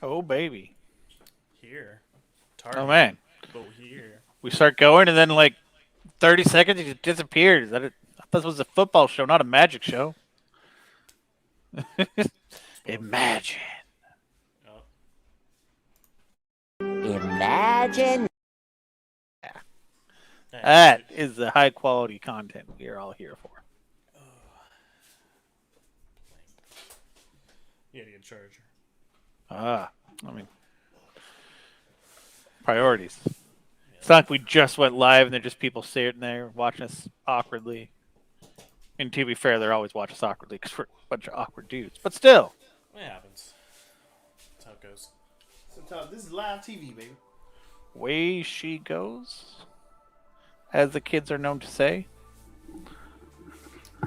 Oh, baby. Here. Oh, Target. man. But here. We start going, and then, like, 30 seconds, he just disappears. I thought this was a football show, not a magic show. Both. Imagine. Oh, Imagine. nice. That is the high quality content we are all here for. You gotta get a charger. Ah, I mean, priorities. It's not like we just went live and they're just people sitting there watching us awkwardly. And to be fair, they're always watching us awkwardly because we're a bunch of awkward dudes. But still, It happens. That's how it goes. Sometimes this is live TV, baby. way she goes, as the kids are known to say.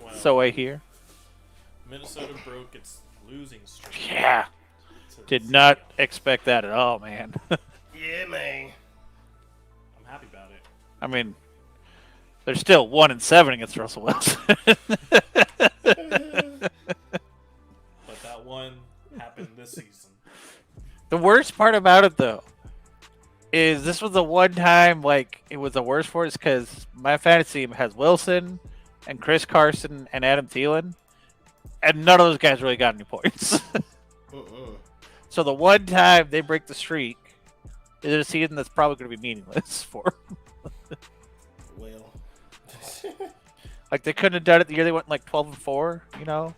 Well, So I hear. Minnesota broke its losing streak. Yeah, to did the not Seattle. expect that at all, man. Yeah, man. I'm happy about it. I mean, they're still 1-7 against Russell Wilson. But that one happened this season. The worst part about it, though, is this was the one time like it was the worst for us because my fantasy team has Wilson and Chris Carson and Adam Thielen, and none of those guys really got any points. So the one time they break the streak is a season that's probably going to be meaningless for 'em. Well, Like they couldn't have done it the year they went like 12-4, you know,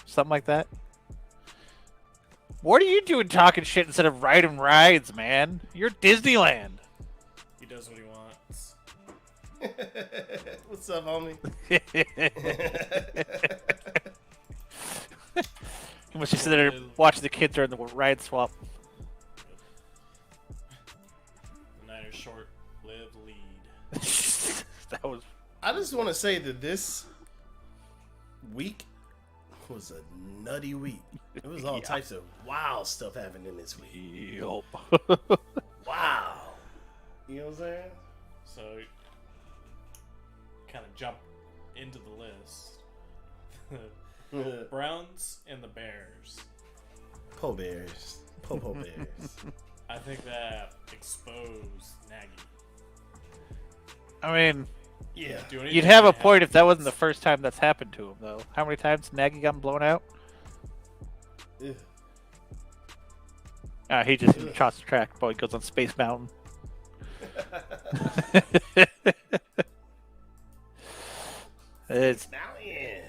something like that. What are you doing talking shit instead of riding rides, man? You're Disneyland. He does what he wants. what's up, homie? You must be sitting there watching the kids during the ride swap. The Niners short-lived lead. That was I just want to say that this week was a nutty week. It was all Yeah. types of wild stuff happening this week. yup. Wow. You know what I'm saying? So, kind of jump into the list. Browns and the Bears. Po Bears. Po Bears. I think that exposed Nagy. I mean, Yeah. Do anything you'd have a to point if that wasn't the defense. first time that's happened to him, though. How many times Nagy got blown out? Ugh. He just trots the track. Boy, goes on Space Mountain. It's Stallion.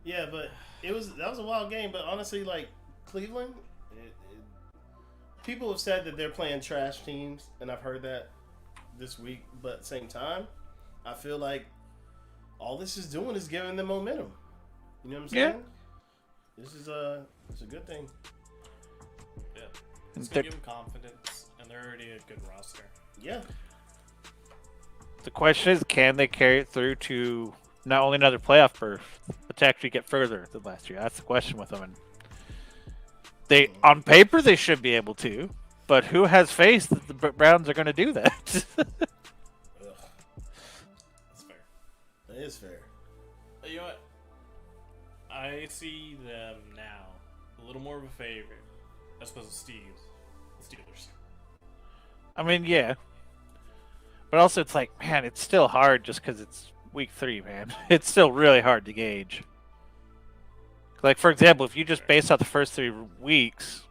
Yeah, but that was a wild game. But honestly, like Cleveland, people have said that they're playing trash teams, and I've heard that this week. But at the same time, I feel like all this is doing is giving them momentum. You know what I'm saying? Yeah. It's a good thing. Yeah. It's They're- going to give them confidence, and they're already a good roster. Yeah. the question is, can they carry it through to not only another playoff berth, but to actually get further than last year? That's the question with them. And they, on paper, they should be able to, but who has faith that the Browns are going to do that? Ugh, That's fair. that is fair. But you know what? I see them now a little more of a favorite as opposed to the Steelers. I mean, yeah. But also, it's like, man, it's still hard just because it's week 3, man. It's still really hard to gauge. Like, for example, if you just base out the first 3 weeks,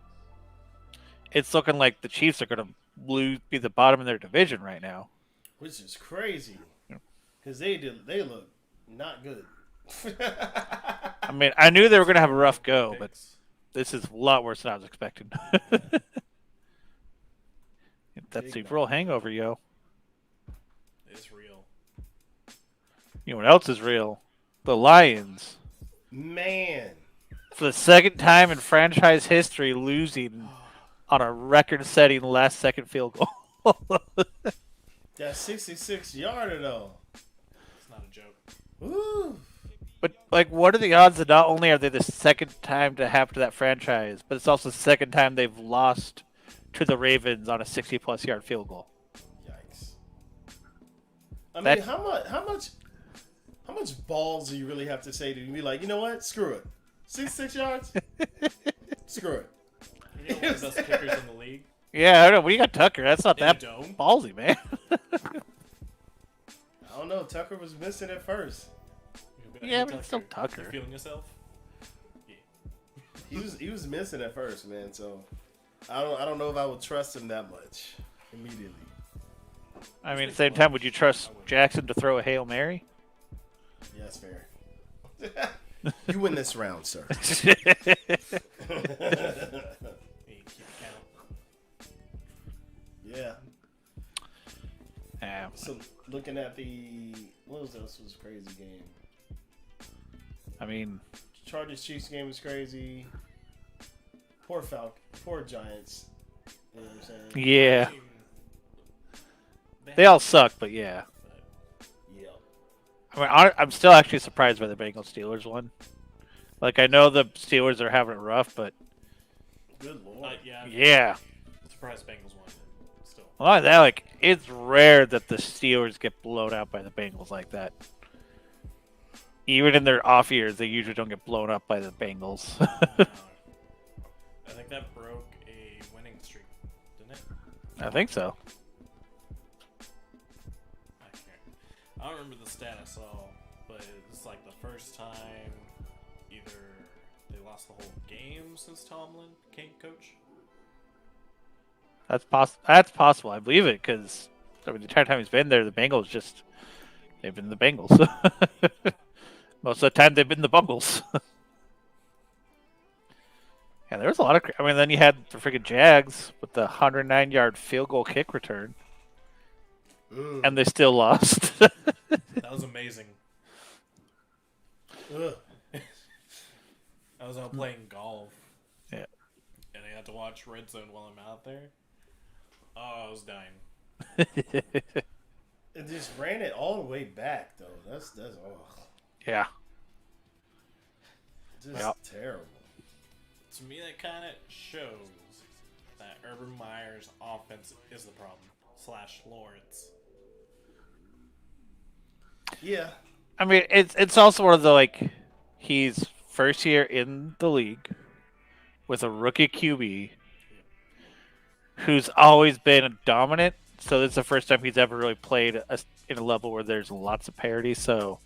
it's looking like the Chiefs are going to be the bottom of their division right now. Which is crazy. Yeah. Because they look not good. I mean, I knew they were going to have a rough go, but Picks. this is a lot worse than I was expecting. That's the Big real hangover, yo. It's real. You know what else is real? The Lions. Man. For the second time in franchise history, losing on a record-setting last-second field goal. That 66-yarder, though. It's not a joke. Woo. But, like, what are the odds that not only are they the second time to happen to that franchise, but it's also the second time they've lost to the Ravens on a 60-plus yard field goal? Yikes. I mean, That- how much balls do you really have to say to be like, you know what? Screw it. 66 yards. Screw it. You know, one of the best kickers in the league. Yeah, I don't know. When you got Tucker, that's not In that the dome. ballsy, man. I don't know. Tucker was missing at first. Yeah, but it's still You Tucker. feeling yourself? Yeah. He was missing at first, man. So I don't know if I would trust him that much immediately. I mean, at the same time, would you trust Jackson to throw a Hail Mary? Yeah, that's fair. You win this round, sir. Hey, keep count. Yeah. Yeah. So looking at the what was this was a crazy game. I mean, Chargers Chiefs game was crazy. Poor poor Giants. You know what I'm saying? yeah. I mean, They all suck, but yeah. Yeah. I mean, I'm still actually surprised by the Bengals Steelers one. Like, I know the Steelers are having it rough, but Good lord. yeah. yeah. Surprised Bengals won. Still. Well, not that, like, it's rare that the Steelers get blown out by the Bengals like that. Even in their off years, they usually don't get blown up by the Bengals. I think that broke a winning streak, didn't it? I think so. I don't remember the stat I saw, but it's like the first time either they lost the whole game since Tomlin became coach. That's possible. I believe it because I mean, the entire time he's been there, the Bengals they've been the Bengals. Most of the time, they've been the Bungles. Yeah, there was a lot of. I mean, then you had the freaking Jags with the 109-yard field goal kick return, and they still lost. That was amazing. Ugh. I was out playing golf. Yeah. And I had to watch Red Zone while I'm out there. Oh, I was dying. It just ran it all the way back though. That's oh, Yeah. just Yep. terrible. To me, that kind of shows that Urban Meyer's offense is the problem. / Lawrence. Yeah. I mean, it's also one of the like, he's first year in the league with a rookie QB who's always been dominant. So this is the first time he's ever really played in a level where there's lots of parity. So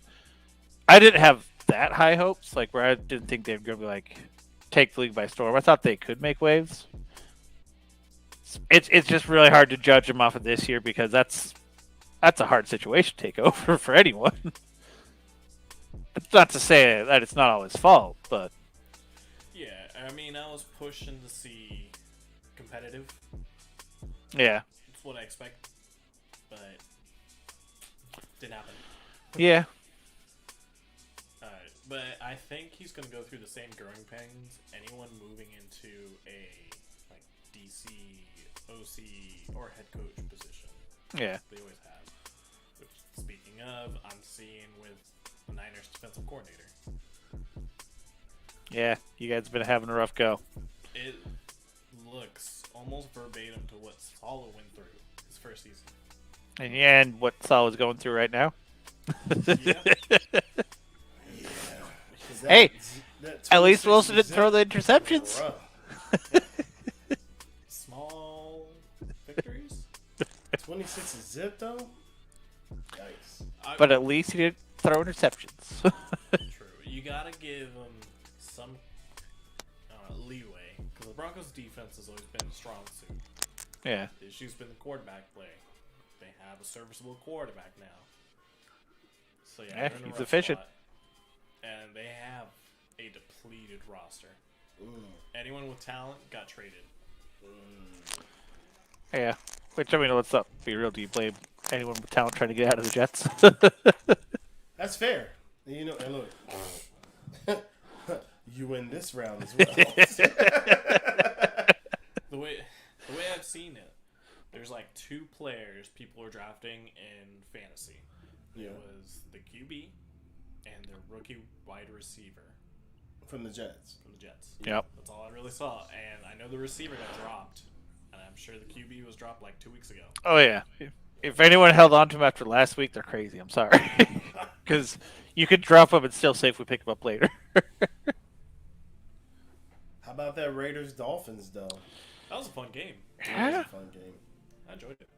I didn't have that high hopes, like where I didn't think they were going to be like take the league by storm. I thought they could make waves. It's just really hard to judge him off of this year because that's a hard situation to take over for anyone. It's not to say that it's not all his fault, but Yeah, I mean, I was pushing to see competitive. yeah, That's what I expect. But didn't happen. yeah, But I think he's going to go through the same growing pains anyone moving into a like DC, OC, or head coach position. yeah. They always have. Which, speaking of, I'm seeing with the Niners defensive coordinator. Yeah, you guys have been having a rough go. It looks almost verbatim to what Salah went through his first season. And yeah, and what Salah's going through right now. Yeah. Hey, that at least 26 Wilson didn't zip throw the was interceptions. rough. Small victories. 26 is zip though. Yikes. But at least he didn't throw interceptions. True. You gotta give them some leeway because the Broncos' defense has always been a strong suit. Yeah. The issue's been the quarterback play. They have a serviceable quarterback now. So yeah, Yeah, they're in a he's rough efficient. spot. And they have a depleted roster. Mm. Anyone with talent got traded. Yeah. Which, I mean, let's not be real. Do you blame anyone with talent trying to get out of the Jets? That's fair. And you know, and look, you win this round as well. The way I've seen it, there's like 2 players people are drafting in fantasy. Yeah. It was the QB and the rookie wide receiver From the Jets. from the Jets. Yep. That's all I really saw. And I know the receiver got dropped. And I'm sure the QB was dropped like 2 weeks ago. Oh, yeah. If anyone held on to him after last week, they're crazy. I'm sorry. Because you could drop him and still safely pick him up later. Raiders Dolphins though. That was a fun game. It was Yeah. a fun game. I enjoyed it.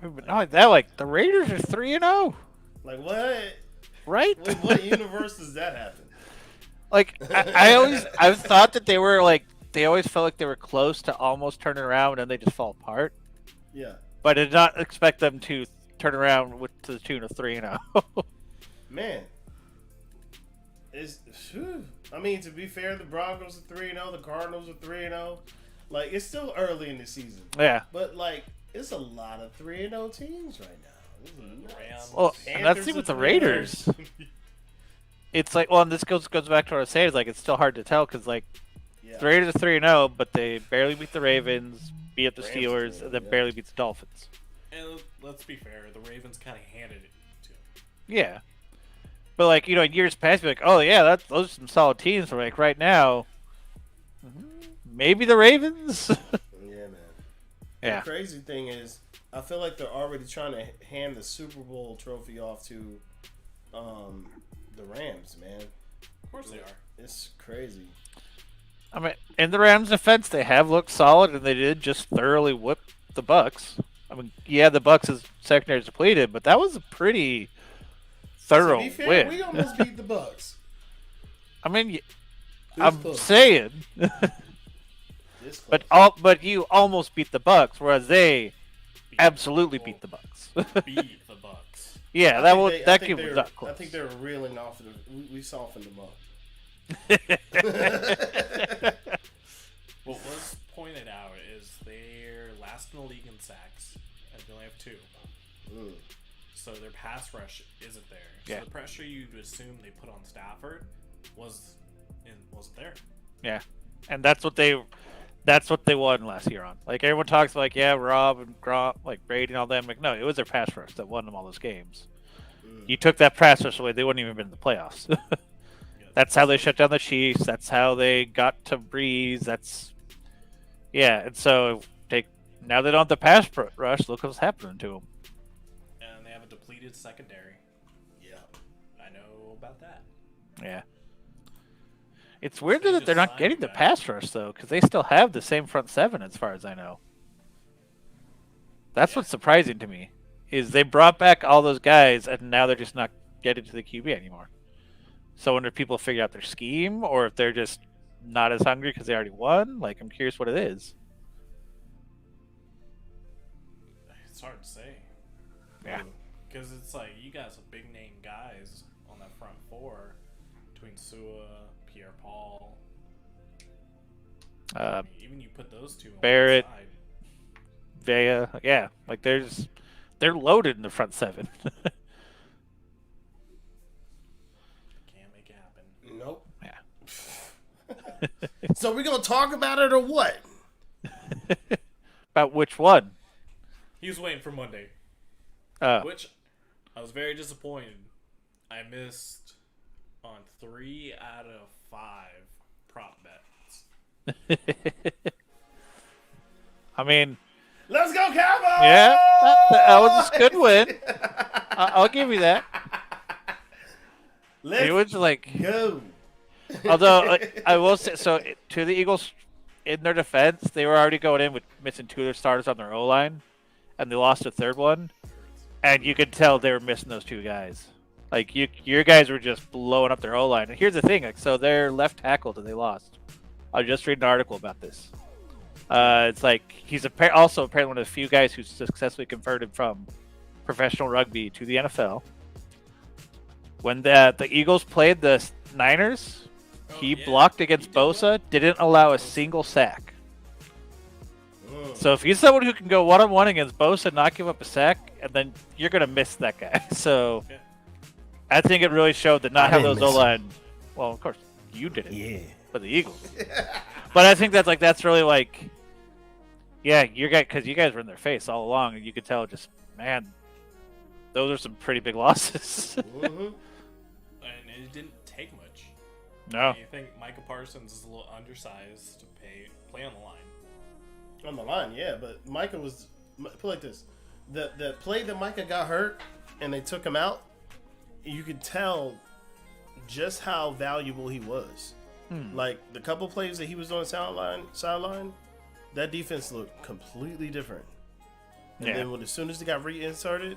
I mean, but not like that. Like the Raiders are 3-0, Like what? right? What universe does that happen? Like I've thought that they were like they always felt like they were close to almost turning around and then they just fall apart. Yeah. But I did not expect them to turn around with to the tune of 3-0. Man. I mean, to be fair, the Broncos are 3-0, the Cardinals are 3-0. Like, it's still early in the season. Yeah. But, like, it's a lot of 3-0 teams right now. This is nuts. Rams. Well, and that's Panthers the thing with are the Raiders. It's like, well, and this goes back to what I was saying. It's like it's still hard to tell because like Yeah. the Raiders are 3-0, but they barely beat the Ravens, beat up the Rams Steelers, too, and then yeah. barely beat the Dolphins. And let's be fair, the Ravens kind of handed it to them. Yeah. But like in years past, you'd be like, oh yeah, those are some solid teams. But like right now, maybe the Ravens. Yeah, man. Yeah. The crazy thing is, I feel like they're already trying to hand the Super Bowl trophy off to the Rams, man. Of course they are. It's crazy. I mean, in the Rams' defense, they have looked solid, and they did just thoroughly whip the Bucks. I mean, yeah, the Bucks' secondary is depleted, but that was a pretty thorough To be fair, win. we almost beat the Bucks. I mean, This I'm close. saying, This close. but you almost beat the Bucks, whereas they absolutely beat the Bucks. Beat the Bucks. Yeah, that game was not close. I think they were reeling off of the. We softened them up. What was pointed out is they're last in the league in sacks, and they only have 2. Mm. So their pass rush isn't there. Yeah. So the pressure you'd assume they put on Stafford wasn't there. Yeah, and that's what they won last year on. Like everyone talks like, yeah, Rob and Gronk, like Brady and all them. Like, no, it was their pass rush that won them all those games. You took that pass rush away, they wouldn't even been in the playoffs. That's how they shut down the Chiefs. That's how they got to Breeze. And so now they don't have the pass rush. Look what's happening to them. And they have a depleted secondary. Yeah. I know about that. Yeah. It's weird They that they're just not getting the signed pass rush though, because they still have the same front seven as far as I know. That's what's surprising to me, is they brought back all those guys and now they're just not getting to the QB anymore. So I wonder if people figured out their scheme or if they're just not as hungry because they already won. Like, I'm curious what it is. It's hard to say. Yeah. Because it's like you got some big name guys on that front 4 between Sua, Pierre Paul. I mean, even you put those 2 on Barrett. one side. Vea, yeah, like they're loaded in the front 7. Can't make it happen. Nope. Yeah. So we're gonna talk about it or what? About which one? He was waiting for Monday, Oh, which I was very disappointed. I missed on 3 out of 5 prop bets. I mean, Let's go, Cowboys! yeah, that was a good win. I'll give you that. Let's It was like, go. although I will say, so to the Eagles, in their defense, they were already going in with missing 2 of their starters on their O line, and they lost a third one, and you could tell they were missing those 2 guys. Like your guys were just blowing up their O line. And here's the thing, like, so their left tackle that they lost. I just read an article about this. It's like he's also apparently one of the few guys who successfully converted from professional rugby to the NFL. When the Eagles played the Niners, he blocked against Bosa, didn't allow a single sack. So if he's someone who can go one-on-one against Bosa and not give up a sack, and then you're going to miss that guy. So Yeah. I think it really showed that not I have didn't those miss O-line. Well, of course, you didn't. Yeah. For the Eagles. But I think that's really like, yeah, because you guys were in their face all along, and you could tell just, man, those are some pretty big losses. Mhm. And it didn't take much. No. You think Micah Parsons is a little undersized to play on the line. On the line, yeah, but Micah was put it like this: the play that Micah got hurt and they took him out, you could tell just how valuable he was. Like the couple plays that he was on the sideline, that defense looked completely different. And then as soon as they got reinserted,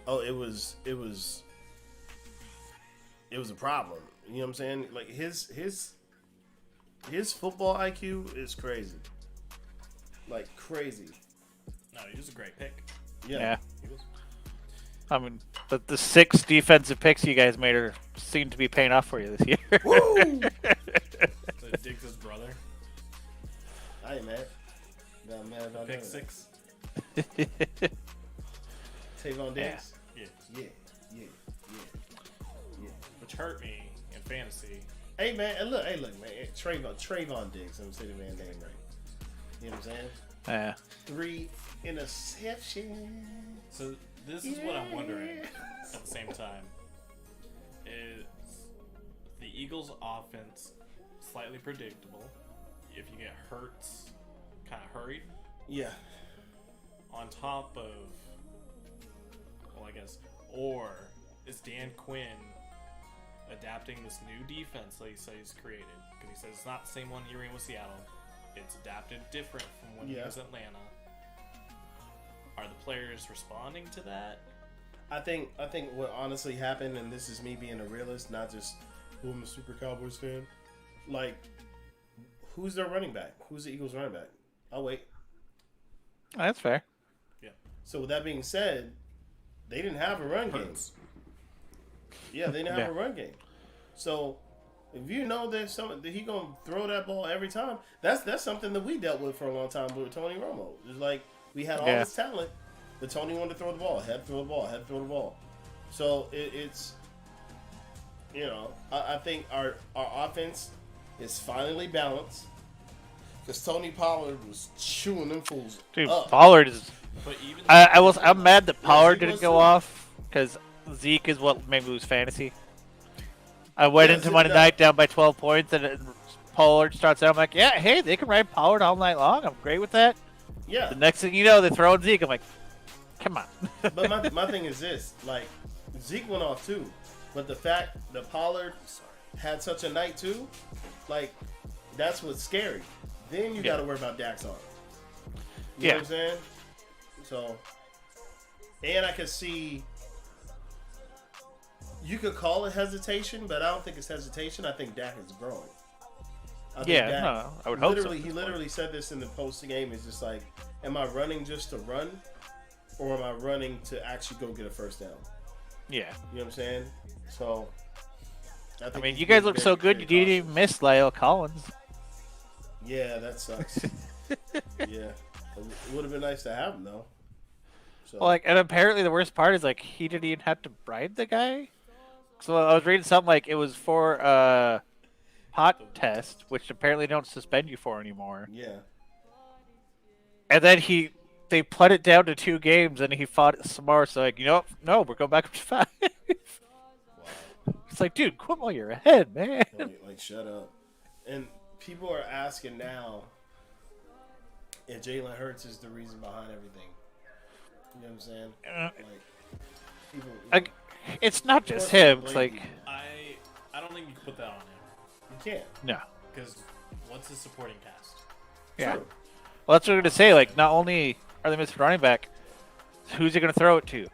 it was a problem. You know what I'm saying? Like his football IQ is crazy. Like crazy. No, he was a great pick. Yeah. He was. I mean, the 6 defensive picks you guys made seem to be paying off for you this year. Woo! So Diggs' brother. I ain't mad. Not mad about Pick that. 6. Tavon Diggs. Yeah. Yeah. Which hurt me in fantasy. Hey man, look, man. Trayvon Diggs. I'm saying the man's name right. You know what I'm saying? Yeah. 3 interceptions. So this is what I'm wondering at the same time. Is the Eagles' offense slightly predictable if you get Hurts kind of hurried? Yeah. On top of, well, I guess, or is Dan Quinn adapting this new defense that he says he's created? Because he says it's not the same one he ran with Seattle. It's adapted different from when he was Atlanta. Are the players responding to that? I think what honestly happened, and this is me being a realist, not just I'm a super Cowboys fan. Like, who's their running back? Who's the Eagles' running back? I'll wait. That's fair. Yeah. So with that being said, they didn't have a run game. Yeah, they didn't have a run game. So if you know that he gonna throw that ball every time, that's something that we dealt with for a long time with Tony Romo. It's like we had all this talent, but Tony wanted to throw the ball, had to throw the ball. So it's I think our offense is finally balanced. Because Tony Pollard was chewing them fools up. Pollard is. But even I'm mad that Pollard Zeke didn't was go too. off because Zeke is what made me lose fantasy. I went into Monday night down by 12 points, and Pollard starts out. I'm like, yeah, hey, they can ride Pollard all night long. I'm great with that. Yeah. The next thing you know, they're throwing Zeke. I'm like, come on. But my thing is this: like Zeke went off too, but the fact that Pollard had such a night too, like that's what's scary. Then you got to worry about Dak's arm. You know what I'm saying? So, and I could see. You could call it hesitation, but I don't think it's hesitation. I think Dak is growing. I think Dak, no, I would hope so. He literally said this in the post game. It's just like, am I running just to run, or am I running to actually go get a first down? Yeah. You know what I'm saying? So, I mean, you guys look so good. You didn't even miss Lyle Collins. Yeah, that sucks. Yeah, it would have been nice to have him though. So. Well, and apparently the worst part is he didn't even have to bribe the guy. So I was reading something like it was for a pot test, which apparently don't suspend you for anymore. Yeah. And then they put it down to 2 games, and he fought it some more. So no, we're going back up to 5. Wow. It's like, dude, quit while you're ahead, man. Like, shut up. And people are asking now if Jalen Hurts is the reason behind everything. You know what I'm saying? Like, people. It's not just him. It's like I don't think you can put that on him. You can't. No. Because what's his supporting cast? Yeah. True. Well, that's what I'm going to say. Like, not only are they missing running back, who's he going to throw it to?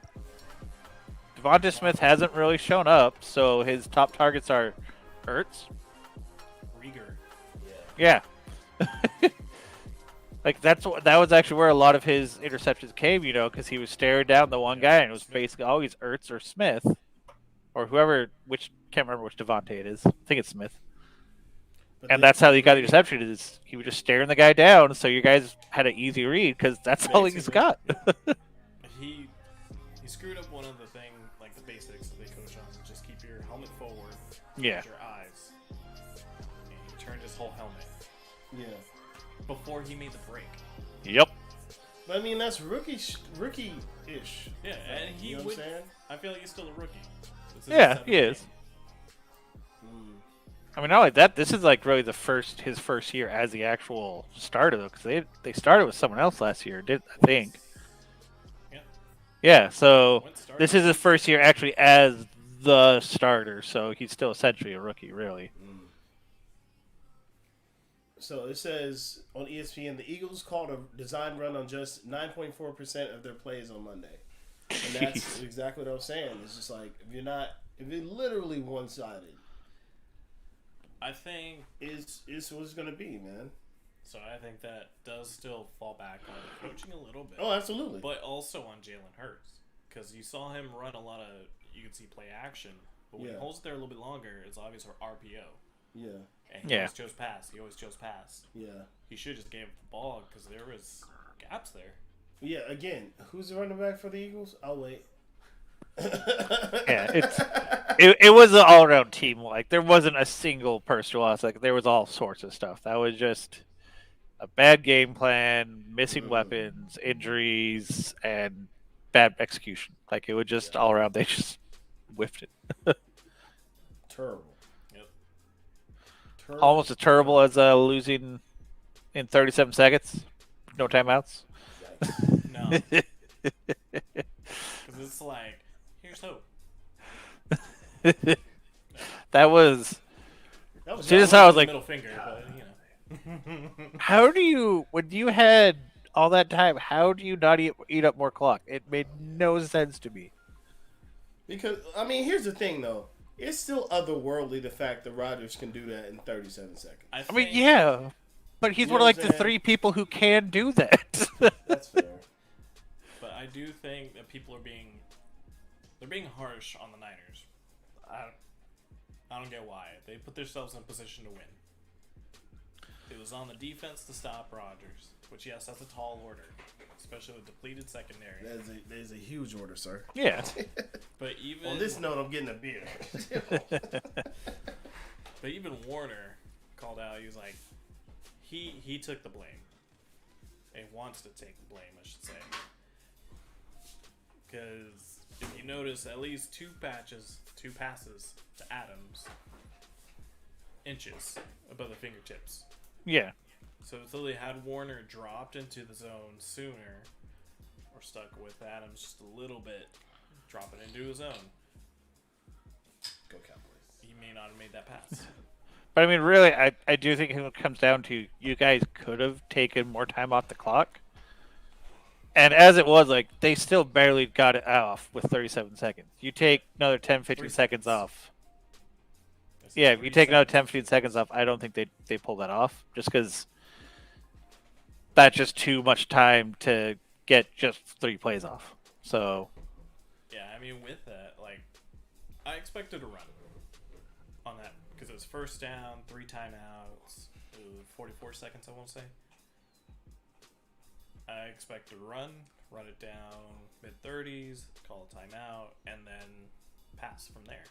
Devonta Smith hasn't really shown up, so his top targets are Ertz. Rieger. Yeah. Like, that was actually where a lot of his interceptions came, because he was staring down the one guy, and it was basically always Ertz or Smith, or whoever, can't remember which Devontae it is. I think it's Smith. And that's how he got the interception, is he was just staring the guy down, so you guys had an easy read, because that's all he's got. He screwed up one of the the basics that they coach on. Just keep your helmet forward. Yeah. Your eyes. And he turned his whole helmet. Yeah. Before he made the break. Yep. But I mean, that's rookie-ish. Yeah, and he you know would. what I'm saying? I feel like he's still a rookie. Yeah, he is. I mean, not like that. This is really his first year as the actual starter, though, because they started with someone else last year, I think. Yeah. Yeah. So this is his first year actually as the starter, so he's still essentially a rookie, really. So it says on ESPN, the Eagles called a design run on just 9.4% of their plays on Monday. And that's exactly what I was saying. It's just like, if you're literally one-sided, I think it's what it's going to be, man. so. I think that does still fall back on the coaching a little bit. Oh, absolutely. But also on Jalen Hurts. Because you saw him run a lot of, you could see play action. But when he holds it there a little bit longer, it's obvious for RPO. Yeah. And he always chose pass. Yeah. He should just gave up the ball because there was gaps there. Yeah, again, who's the running back for the Eagles? I'll wait. Yeah, it was an all around team. Like there wasn't a single person loss. Like there was all sorts of stuff. That was just a bad game plan, missing weapons, injuries, and bad execution. Like it was just all around. They just whiffed it. Terrible. Yep. Terrible. Almost as terrible as losing in 37 seconds, no timeouts. No. Because it's like, here's hope. That was. That was Just how I was like, Middle finger, but you know. how do you, when you had all that time, how do you not eat up more clock? It made no sense to me. Because, I mean, here's the thing, though. It's still otherworldly the fact that Rodgers can do that in 37 seconds. I mean, yeah, but he's You one know of like what I'm the saying? 3 people who can do that. That's fair. But I do think that people are they're being harsh on the Niners. I don't get why. They put themselves in a position to win. It was on the defense to stop Rodgers, which, yes, that's a tall order, especially with depleted secondary. That is a huge order, sir. Yeah. But even On this note, I'm getting a beer. But even Warner called out. He was like, he took the blame. He wants to take the blame, I should say. Because if you notice, at least two passes to Adams, inches above the fingertips. Yeah. So it's literally had Warner dropped into the zone sooner, or stuck with Adams just a little bit, dropping into his zone, Go Cowboys. he may not have made that pass. But I mean, really, I do think it comes down to you guys could have taken more time off the clock. And as it was, like, they still barely got it off with 37 seconds. You take another 10, 15 3 seconds seconds. off. Yeah, if you 3 take another 10, seconds. 15 seconds off, I don't think they pull that off. Just because that's just too much time to get just 3 plays off. So, Yeah, I mean, with that, like, I expected a run on that because it was first down, 3 timeouts, 44 seconds, I want to say. I expect to run it down mid-30s, call a timeout, and then pass from there.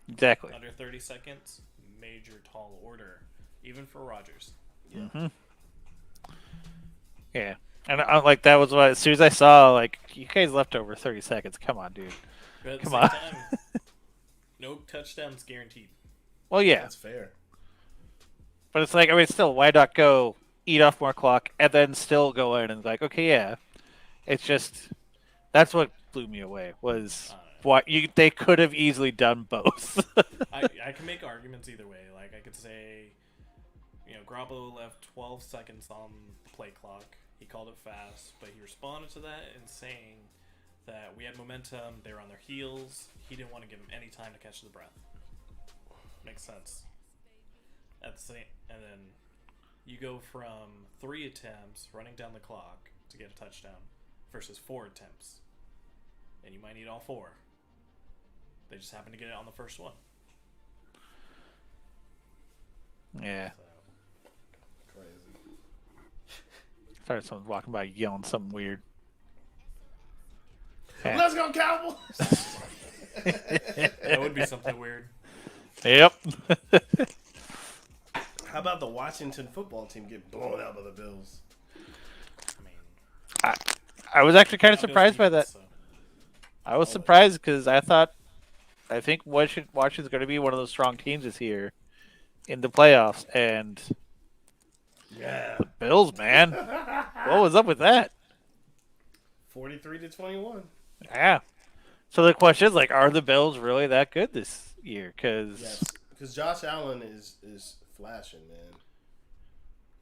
exactly. Under 30 seconds, major tall order, even for Rodgers. Yeah. Yeah. And like, that was what, as soon as I saw, like, you guys left over 30 seconds. Come on, dude. But at the Come same on. time, no touchdowns guaranteed. Well, yeah. That's fair. But it's like, I mean, still, why not go eat off more clock and then still go in and like, okay, yeah. It's just, that's what blew me away was what they could have easily done both. I can make arguments either way. Like, I could say, Garoppolo left 12 seconds on the play clock. He called it fast, but he responded to that in saying that we had momentum. They were on their heels. He didn't want to give them any time to catch the breath. Makes sense. At the same, and then you go from 3 attempts running down the clock to get a touchdown versus 4 attempts, and you might need all 4. They just happen to get it on the first one. Yeah. So, Crazy. Started someone walking by yelling something weird. Yeah. Let's go, Cowboys! that would be something weird. Yep. How about the Washington football team get blown out by the Bills? I mean, I was actually kind of Bills surprised by that. defense, so. I was surprised because I think Washington's going to be one of those strong teams this year in the playoffs, and Yeah. the Bills, man, what was up with that? 43-21. Yeah. So the question is, like, are the Bills really that good this year? Because Yes. Because Josh Allen is flashing, man.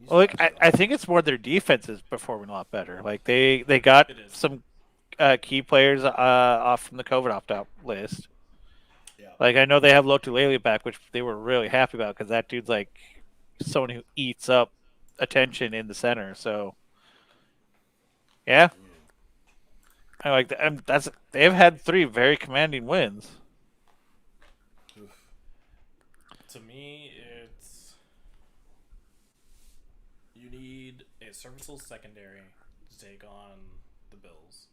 He's Well, like roster I think it's more their defense is performing a lot better. Like they got It is. some key players off from the COVID opt out list. Yeah. Like I know they have Lotulele back, which they were really happy about because that dude's like someone who eats up attention in the center. So yeah, I like that. And that's they've had 3 very commanding wins. Oof. To me, it's you need a serviceable secondary to take on the Bills.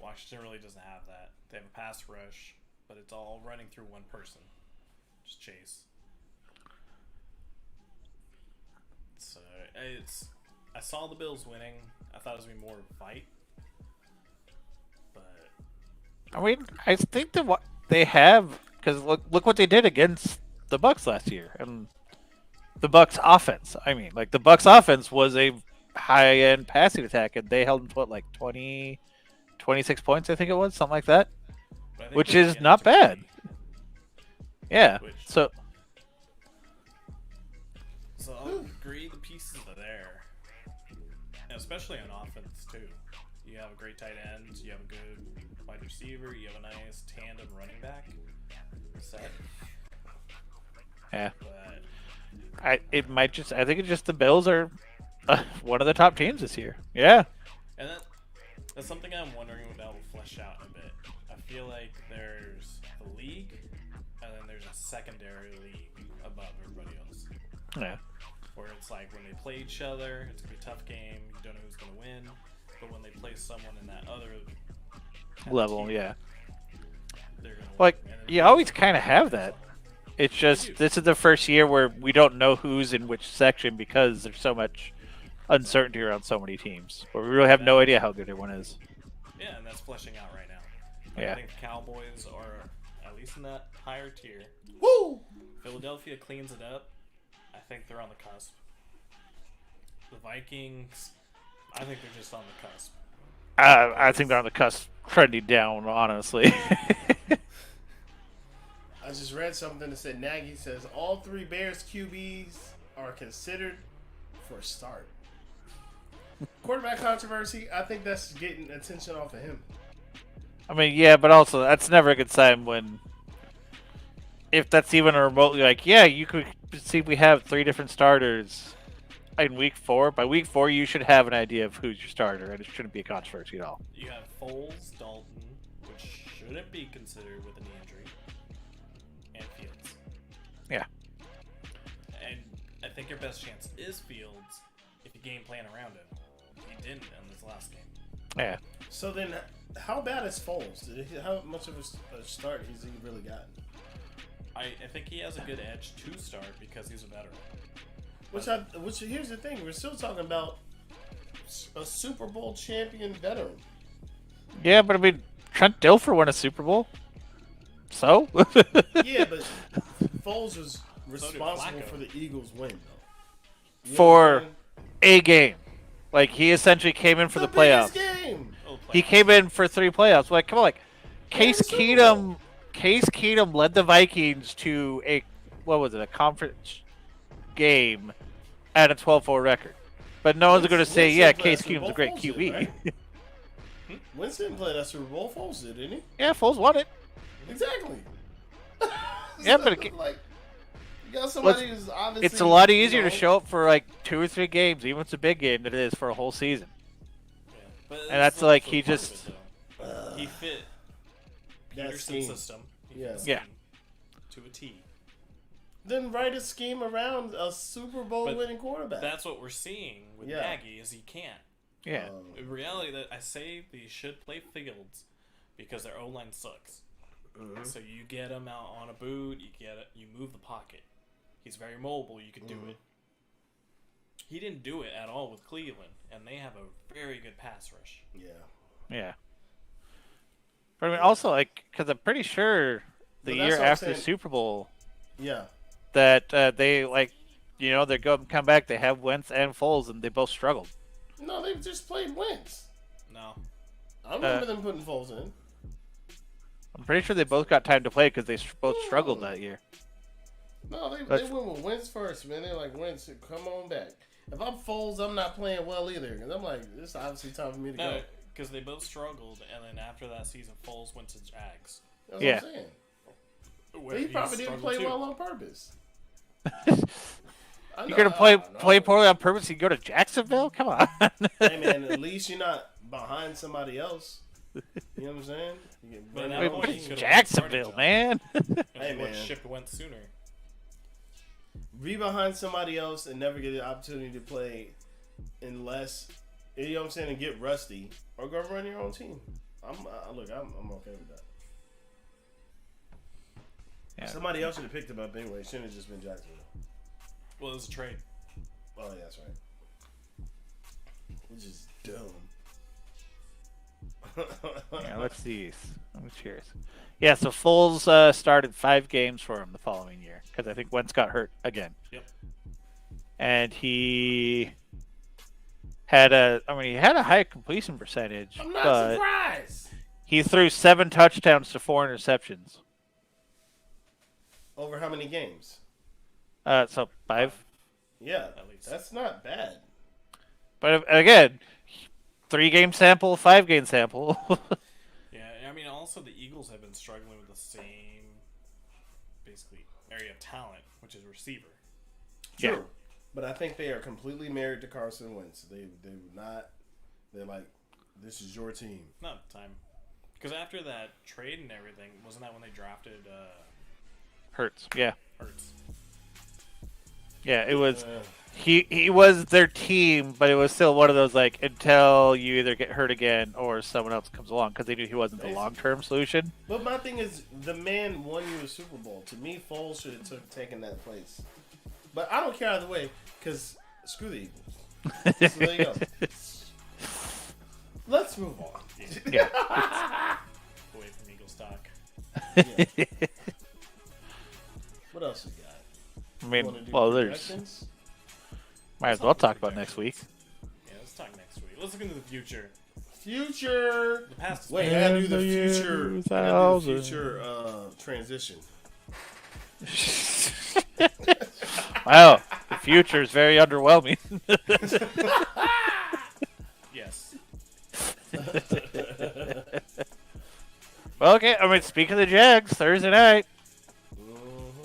Washington really doesn't have that. They have a pass rush, but it's all running through one person, just Chase. So it's. I saw the Bills winning. I thought it was gonna be more of a fight, but I mean, I think that what they have because look what they did against the Bucks last year and the Bucks offense. I mean, like the Bucks offense was a high end passing attack, and they held them to what, like 20, 26 points, I think it was, something like that, I think which they're is getting not to bad. 20. Yeah. Which- So So I'll agree the pieces are there, and especially on offense too. You have a great tight end, you have a good wide receiver, you have a nice tandem running back set. yeah, But I think it's just the Bills are one of the top teams this year. Yeah. and that's something I'm wondering what that will flesh out in a bit. I feel like there's the league, and then there's a secondary league above everybody else. Yeah. Where it's like when they play each other, it's gonna be a tough game. You don't know who's gonna win. But when they play someone in that other Level, tier, yeah. they're gonna Like win. And you always kind of have that. It's just this is the first year where we don't know who's in which section because there's so much uncertainty around so many teams. Where we really have no idea how good everyone is. Yeah, and that's fleshing out right now. But Yeah. I think the Cowboys are at least in that higher tier. Woo! Philadelphia cleans it up. I think they're on the cusp. The Vikings, I think they're just on the cusp. I think they're on the cusp, trending down. Honestly. I just read something that said Nagy says all 3 Bears QBs are considered for a start. Quarterback controversy, I think that's getting attention off of him. I mean, yeah, but also that's never a good sign when, if that's even a remotely like, yeah, you could see we have 3 different starters in week 4. By week 4, you should have an idea of who's your starter, and it shouldn't be a controversy at all. You have Foles, Dalton, which shouldn't be considered with a knee injury, and Fields. Yeah. And I think your best chance is Fields if you game plan around him. He didn't in this last game. Yeah. So then, how bad is Foles? How much of a start has he really gotten? I think he has a good edge to start because he's a veteran. Which here's the thing, we're still talking about a Super Bowl champion veteran. Yeah, but I mean, Trent Dilfer won a Super Bowl. So? Yeah, but Foles was did responsible Flacco. for the Eagles' win, though. You know what For I'm saying? a game. Like, he essentially came in for the biggest playoffs. game. Oh, He playoffs. came in for 3 playoffs. Like, come on, like, Case the Super Bowl. Keenum led the Vikings to a conference game at a 12-4 record. But no one's going to say, Winston yeah, played Case that Super Keenum's a Bowl, great Foles did, QB. right? Winston played that Super Bowl. Foles did, didn't he? Yeah, Foles won it. Exactly. Yeah, but it- like, you got somebody who's obviously. It's a lot easier you know, to show up for like 2 or 3 games, even if it's a big game, than it is for a whole season. Yeah. But And that's also like part he of just- it, though. He fit that Peterson's scheme. system. He fit Yeah. the Yeah. scheme to a T. Then write a scheme around a Super Bowl But winning quarterback. That's what we're seeing with Yeah. Nagy is he can't. Yeah. In reality, that I say they should play Fields because their O line sucks. So you get him out on a boot, you move the pocket. He's very mobile. You can do it. He didn't do it at all with Cleveland, and they have a very good pass rush. Yeah. Yeah. But I mean, also, like, because I'm pretty sure the But that's year what I'm after the saying. Super Bowl Yeah. that they, like, you know, they come back, they have Wentz and Foles, and they both struggled. No, they just played Wentz. No. I remember them putting Foles in. I'm pretty sure they both got time to play because they both struggled that year. No, they But- went with Wentz first, man. They're like, Wentz, come on back. If I'm Foles, I'm not playing well either. Because I'm like, this is obviously time for me to No, go. because they both struggled, and then after that season, Foles went to Jags. That's Yeah. what I'm saying. Where But he probably didn't struggled play too. well on purpose. You're gonna play poorly on purpose. You go to Jacksonville? Come on. Hey man, at least you're not behind somebody else. You know what I'm saying? You get But burned now out Wait, on what the is team. Jacksonville, man? Hey, What man. ship went sooner? Be behind somebody else and never get the opportunity to play unless you know what I'm saying, and get rusty or go run your own team. I'm okay with that. Yeah. Somebody else should have picked him up anyway. It shouldn't have just been Jacksonville. Well, it was a trade. Oh yeah, that's right. Which is dumb. Yeah, let's see. I'm curious. Yeah, so Foles started 5 games for him the following year because I think Wentz got hurt again. Yep. And he had a high completion percentage, I'm not but surprised. he threw 7 touchdowns to 4 interceptions. Over how many games? So 5. Yeah, At least. that's not bad. But again, 3-game sample, 5-game sample. Yeah, I mean, also the Eagles have been struggling with the same, basically, area of talent, which is receiver. True. Yeah. But I think they are completely married to Carson Wentz. They're not. They're like, this is your team. Not at the time. Because after that trade and everything, wasn't that when they drafted Hurts. Yeah. Hurts? Yeah, it was. Uh, He was their team, but it was still one of those like until you either get hurt again or someone else comes along because they knew he wasn't the long term solution. but my thing is, the man won you a Super Bowl. To me, Foles should have taken that place. But I don't care either way because screw the Eagles. So there you go. Let's move on. Yeah. Away from Eagle stock. What else we got? I Wanna mean, do well, there's projections? might as well talk about next week. Yeah, let's talk next week. Let's look into the future. Future. The past is Wait, I past. gotta do the In the year future. I gotta do the 2000. future transition. Wow, the future is very underwhelming. Yes. Well, okay, I mean, speaking of the Jags, Thursday night,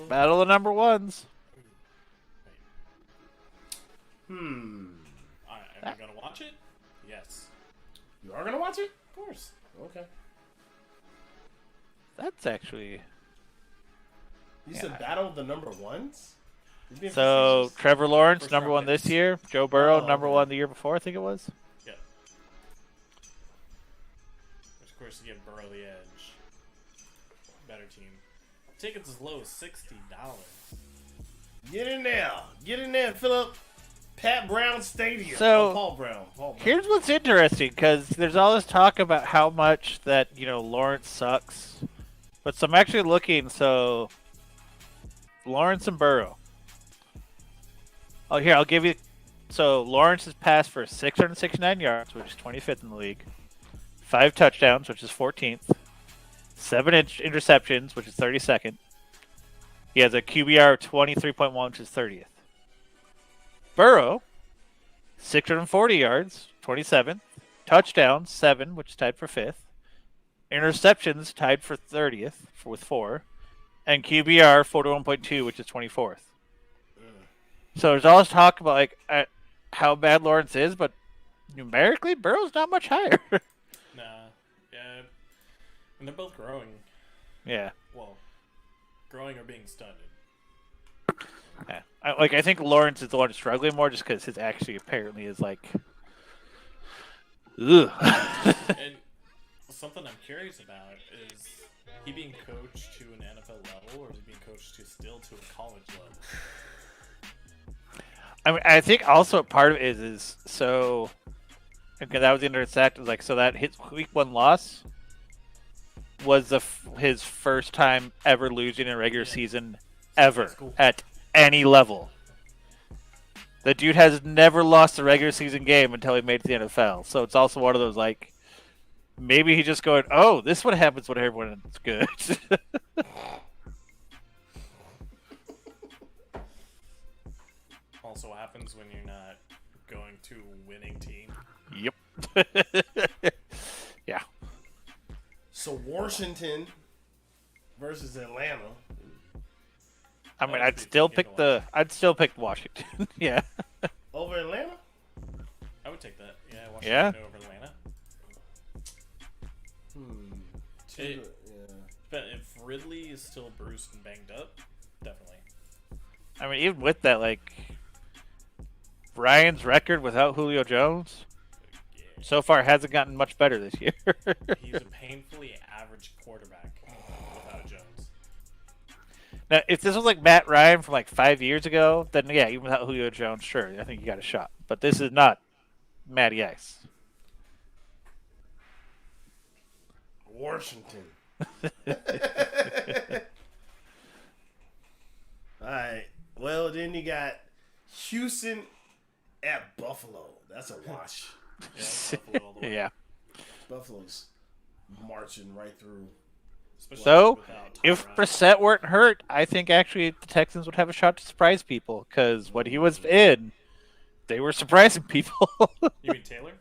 battle of number ones. Hmm. Am I gonna watch it? Yes. You are gonna watch it? Of course. Okay. That's actually You said battle of the number ones? You're being so. facetious. Trevor Lawrence, First number round 1 this picks. year. Joe Burrow, Oh, number okay. 1 the year before, I think it was. Yeah. Which, of course, to give Burrow the edge. Better team. Tickets as low as $60. Get in there. Get in there and fill up Pat Brown Stadium. So- Paul Brown. Paul Brown. Here's what's interesting, because there's all this talk about how much that, Lawrence sucks. But so I'm actually looking, so Lawrence and Burrow. Oh, here, I'll give you. So Lawrence has passed for 669 yards, which is 25th in the league. 5 touchdowns, which is 14th. 7 interceptions, which is 32nd. He has a QBR of 23.1, which is 30th. Burrow, 640 yards, 27th. Touchdowns, 7, which is tied for 5th. Interceptions, tied for 30th with 4. And QBR, 41.2, which is 24th. So there's all this talk about how bad Lawrence is, but numerically, Burrow's not much higher. Nah. Yeah. And they're both growing. Yeah. Well, growing or being stunted. Yeah. I think Lawrence is the one struggling more just because his actually apparently is like. Ugh. And something I'm curious about is he being coached to an NFL level, or is he being coached still to a college level? I mean, I think also part of it is so. Okay, that was the intersect. Like, so that his week 1 loss was his first time ever losing in a regular season ever That's cool. at any level. The dude has never lost a regular season game until he made it to the NFL. So it's also one of those like, maybe he's just going, "Oh, this is what happens when everyone's good." Also, what happens when you're not going to a winning team? Yep. Yeah. So Washington versus Atlanta. I mean, was I'd pretty still freaking pick wild. I'd still pick Washington. Yeah. Over Atlanta? I would take that. Yeah, Yeah? Washington over Atlanta. Two, But if Ridley is still bruised and banged up, definitely. I mean, even with that, like Ryan's record without Julio Jones Yeah. so far hasn't gotten much better this year. He's a painfully average quarterback without Jones. Now, if this was like Matt Ryan from like 5 years ago, then yeah, even without Julio Jones, sure, I think you got a shot. But this is not Matty Ice. Washington. Alright. Well, then you got Houston at Buffalo. That's a wash. Yeah, Buffalo all the way. Yeah. Buffalo's marching right through. Especially So, without if Tyrod. Brissett weren't hurt, I think actually the Texans would have a shot to surprise people because when he was in, they were surprising people. You mean Taylor?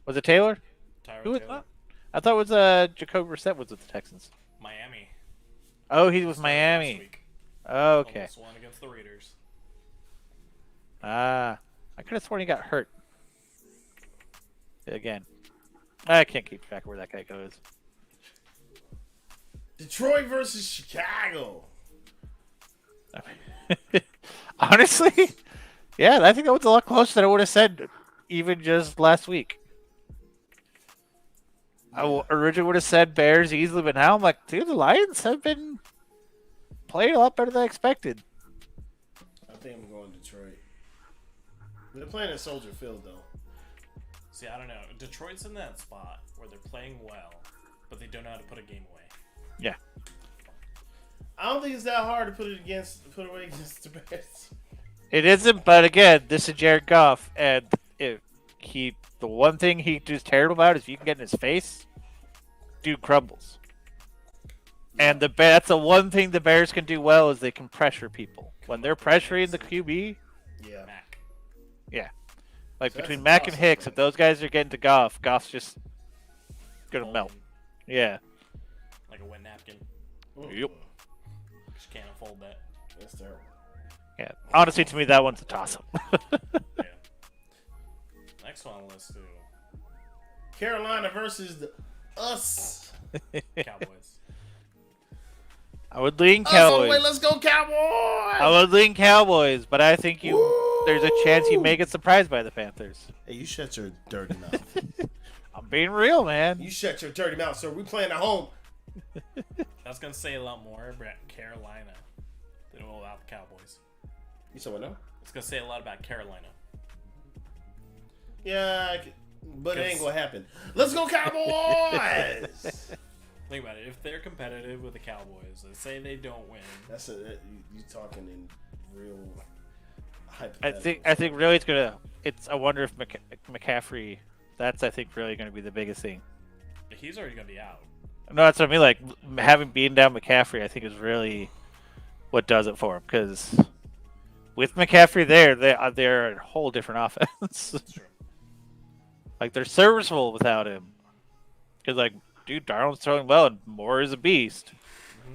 Was it Taylor? Tyrod Who was Taylor? that? I thought it was Jacoby Brissett was with the Texans. Miami. Oh, he was Started last Miami. week. Okay. Almost won against the Raiders. I could have sworn he got hurt. Again, I can't keep track of where that guy goes. Detroit versus Chicago. Honestly, yeah, I think that was a lot closer than I would have said even just last week. Originally would have said Bears easily, but now I'm like, dude, the Lions have been playing a lot better than I expected. I think I'm going Detroit. They're playing at Soldier Field, though. See, I don't know. Detroit's in that spot where they're playing well, but they don't know how to put a game away. Yeah. I don't think it's that hard to put away against the Bears. It isn't, but again, this is Jared Goff, and the one thing he does terrible about is if you can get in his face, dude crumbles. And that's the one thing the Bears can do well is they can pressure people. When they're pressuring the QB, Yeah. Mac. yeah. Like So that's between a Mac and toss-up, Hicks, right? if those guys are getting to Goff's just gonna Folding melt. Yeah. Like a wet napkin. Yep. Just can't unfold that. That's terrible. Yeah. Honestly, to me, that one's a toss-up. Yeah. Next one on the list, too. Carolina versus us. Cowboys. I would lean Us all the way. Cowboys. Let's go, Cowboys. I would lean Cowboys, but I think there's a chance you may get surprised by the Panthers. Hey, you shut your dirty mouth. I'm being real, man. You shut your dirty mouth, sir. We playing at home. I was going to say a lot more about Carolina than about the Cowboys. You said what now? I was going to say a lot about Carolina. Yeah, but it ain't gonna happen. Let's go, Cowboys. Think about it. If they're competitive with the Cowboys, let's say they don't win. That's you talking in real I hypothetical. think really I wonder if McCaffrey. That's I think really gonna be the biggest thing. He's already going to be out. No, that's what I mean. Like having beaten down McCaffrey, I think is really what does it for him. Because with McCaffrey there, they're a whole different offense. That's true. Like they're serviceable without him. Because like, dude, Darnold's throwing well, and Moore is a beast.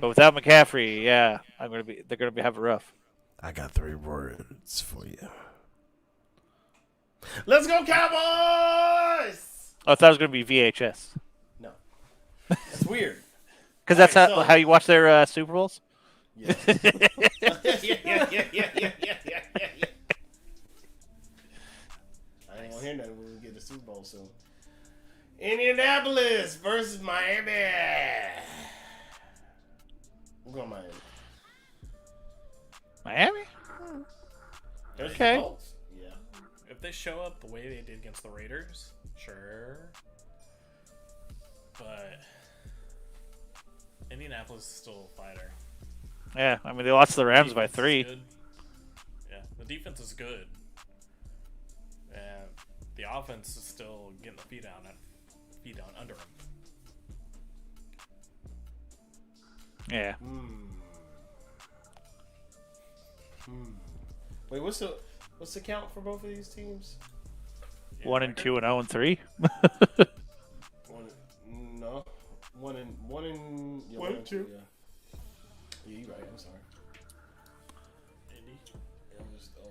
But without McCaffrey, yeah, they're gonna be having rough. I got 3 words for you. Let's go, Cowboys! Oh, I thought it was gonna be VHS. No, that's weird. Because that's Alright, so- how you watch their Super Bowls. Yeah. yeah. I ain't gonna hear nothing when we get the Super Bowl soon. Indianapolis versus Miami. I'm going Miami. Miami. There's Okay. the Colts. Yeah. If they show up the way they did against the Raiders, sure. But Indianapolis is still a fighter. Yeah, I mean they lost to the Rams by Defense is 3. good. Yeah, the defense is good. And the offense is still getting the feet down under them. Yeah. Wait, what's What's the count for both of these teams? 1-2 and 0-3. No, one and yeah, 1-2. Yeah. Yeah, you're right. I'm sorry. Indy.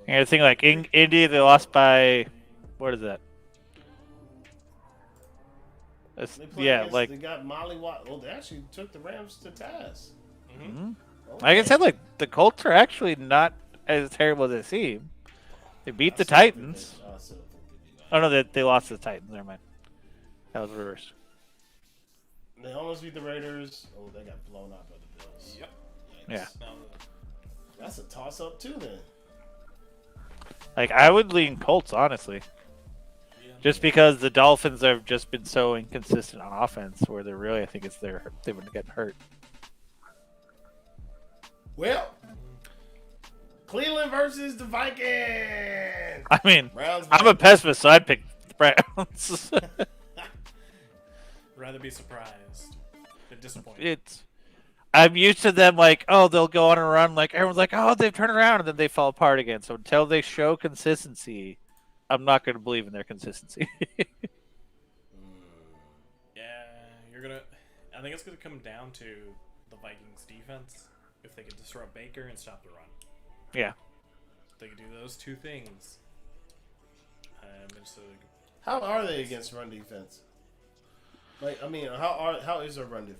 And I think like Indy, they lost by, what is that? They played Yeah, against, like they got Molly Watt. Oh, they actually took the Rams to task. Mm-hmm. like I said, like the Colts are actually not as terrible as they seem. They beat the I still think Titans. I still think they beat Oh no, they lost to the Titans. Never mind. That was reversed. They almost beat the Raiders. Oh, they got blown out by the Bills. Yep. Yeah. Now, That's a toss-up too, then. Like I would lean Colts honestly, yeah. just because the Dolphins have just been so inconsistent on offense, where they're really I think it's they've been getting hurt. Well, Cleveland versus the Vikings. I mean, Browns. I'm a pessimist, so I'd pick the Browns. Rather be surprised than disappointed. I'm used to them like, oh, they'll go on a run, like everyone's like, oh, they've turned around, and then they fall apart again. So until they show consistency, I'm not going to believe in their consistency. Yeah, you're gonna. I think it's gonna come down to the Vikings defense. If they can disrupt Baker and stop the run, Yeah. if they can do those two things. So How are they against run defense? Like, I mean, how is their run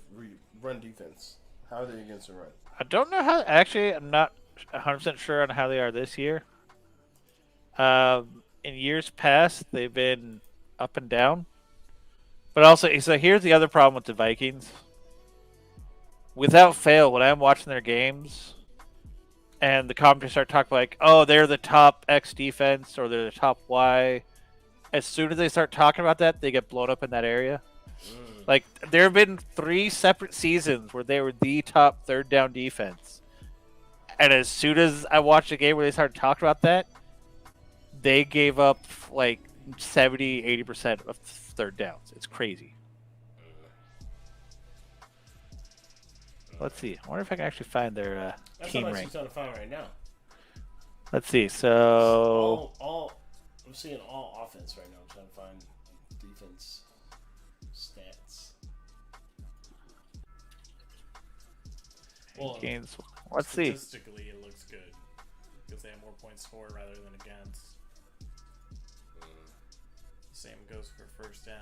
defense? How are they against the run? I don't know how. Actually, I'm not 100% sure on how they are this year. In years past, they've been up and down. But also, so here's the other problem with the Vikings. Without fail, when I'm watching their games, and the commentators start talking like, "Oh, they're the top X defense," or "They're the top Y," as soon as they start talking about that, they get blown up in that area. Like, there have been 3 separate seasons where they were the top third down defense. And as soon as I watched a game where they started talking about that, they gave up like 70, 80% of third downs. It's crazy. Let's see. I wonder if I can actually find their That's team what I'm rank. actually trying to find right now. Let's see. So, I'm seeing all offense right now. I'm trying to find defense stats. well, games. Let's see. statistically, it looks good because they have more points for rather than against. Same goes for first down,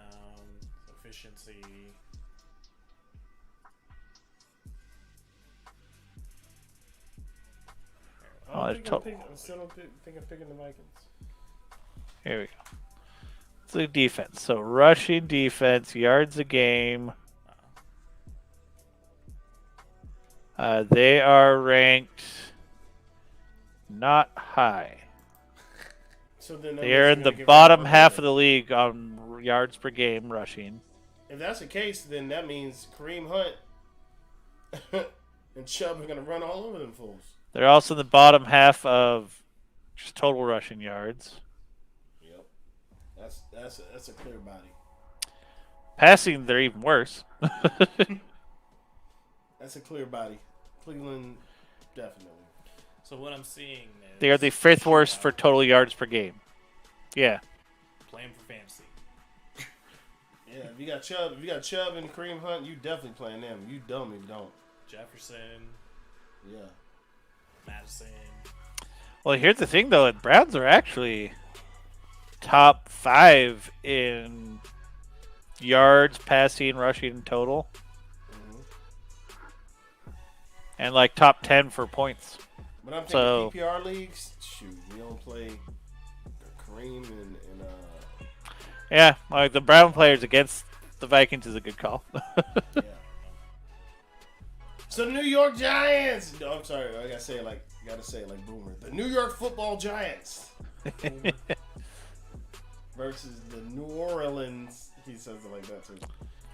efficiency. Oh, I it's still don't think I'm picking the Vikings. Here we go. Let's look at defense. So, rushing defense, yards a game. They are ranked not high. So then They are in the bottom half of the league on yards per game rushing. If that's the case, then that means Kareem Hunt and Chubb are going to run all over them fools. They're also in the bottom half of just total rushing yards. Yep, that's a clear body. Passing, they're even worse. That's a clear body. Cleveland, definitely. So what I'm seeing is They are the 5th worst for total yards per game. Yeah. playing for fantasy. Yeah, if you got Chubb and Kareem Hunt, you definitely playing them. You dumb if you don't. Jefferson, Yeah. Madison. Well, here's the thing, though. The Browns are actually top 5 in yards, passing, rushing total. And, like, top 10 for points. But I'm thinking So- PPR leagues, shoot, we don't play Kareem and Yeah, like, the Brown players against the Vikings is a good call. yeah. So the New York Giants. No, I'm sorry, I gotta say it like Boomer. The New York Football Giants versus the New Orleans. He says it like that too.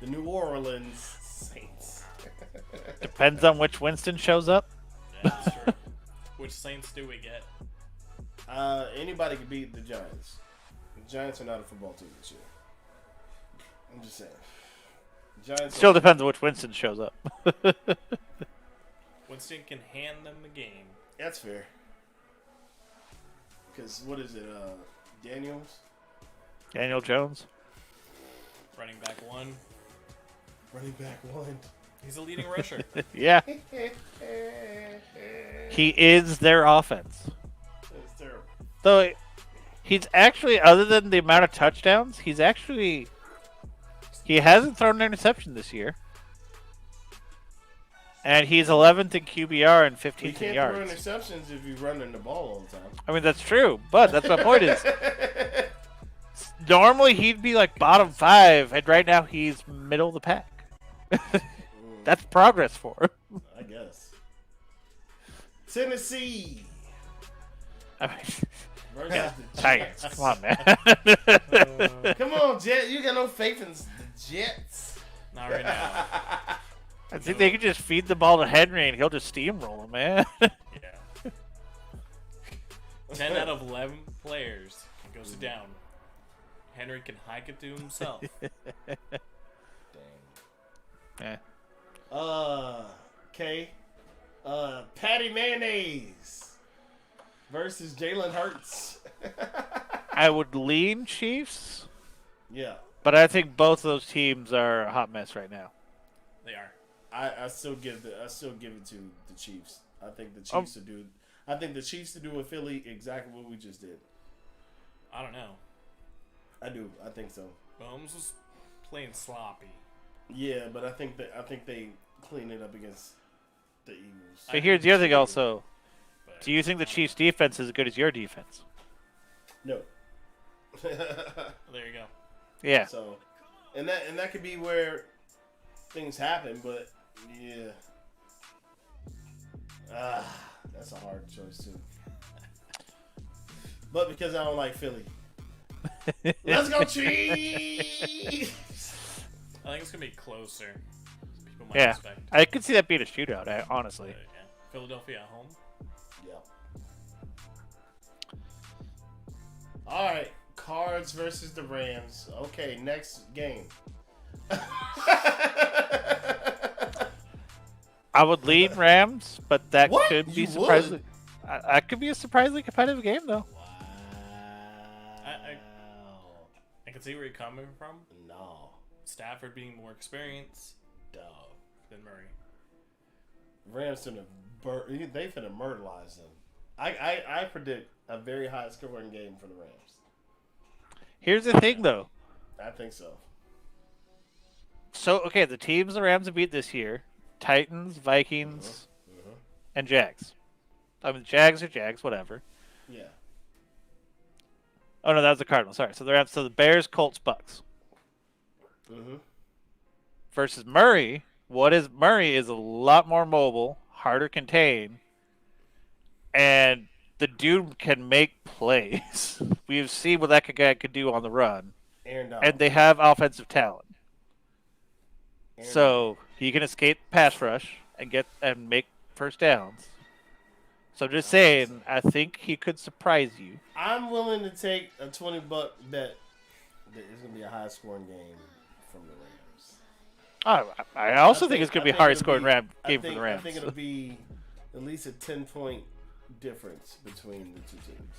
The New Orleans Saints. Depends on which Winston shows up. Yeah, that's true. Which Saints do we get? Anybody could beat the Giants. The Giants are not a football team this year. I'm just saying. Giants Still depends on which Winston shows up. Winston can hand them the game. That's fair. Because what is it? Daniels? Daniel Jones. Running back 1. Running back 1. He's a leading rusher. Yeah. He is their offense. That's terrible. Though he's actually, other than the amount of touchdowns, he hasn't thrown an interception this year. And he's 11th in QBR and 15th You in can't yards. throw interceptions if you're running the ball all the time. I mean, that's true, but that's my point is, normally he'd be like bottom 5, and right now he's middle of the pack. That's progress for him. I guess. Tennessee I mean, versus yeah, the Titans. Jets. Come on, man. Come on, Jet. You got no faith in the Jets. Not right now. I think they could just feed the ball to Henry and he'll just steamroll him, man. Yeah. 10 out of 11 players goes down. Henry can hike it to himself. Yeah. Okay. Patty Mayonnaise versus Jalen Hurts. I would lean Chiefs, Yeah, but I think both of those teams are a hot mess right now. They are. I still give it to the Chiefs. I think the Chiefs to do. I think the Chiefs to do with Philly exactly what we just did. I don't know. I do. I think so. Mahomes was playing sloppy. Yeah, but I think they clean it up against the Eagles. But here's the other thing also. But Do you think the Chiefs' defense is as good as your defense? No. There you go. Yeah. So, and that could be where things happen, but yeah. That's a hard choice too. But because I don't like Philly. Let's go Chiefs! I think it's going to be closer. People might Yeah. expect. I could see that being a shootout, honestly. Yeah. Philadelphia at home. Yeah. All right, Cards versus the Rams. Okay, next game. I would lean Rams, but that What? could be You surprisingly. I could be a surprisingly competitive game, though. I can see where you're coming from. No. Stafford being more experienced Dog. than Murray. Rams they finna murderize them. I predict a very high scoring game for the Rams. Here's the thing, though. I think so. So, okay, the teams the Rams have beat this year: Titans, Vikings, and Jags. I mean, Jags are Jags, whatever. Yeah. Oh no, that was the Cardinals. Sorry. So the Rams. So the Bears, Colts, Bucks versus Murray. Murray is a lot more mobile, harder contained, and the dude can make plays. We've seen what that guy could do on the run, Aaron Donald. and they have offensive talent. Aaron So he can escape pass rush and make first downs. So I'm just saying, I think he could surprise you. I'm willing to take a $20 bet that it's gonna be a high scoring game from the Rams. I also think it's going to be a hard scoring game for the Rams. I think it'll be at least a 10-point difference between the two teams.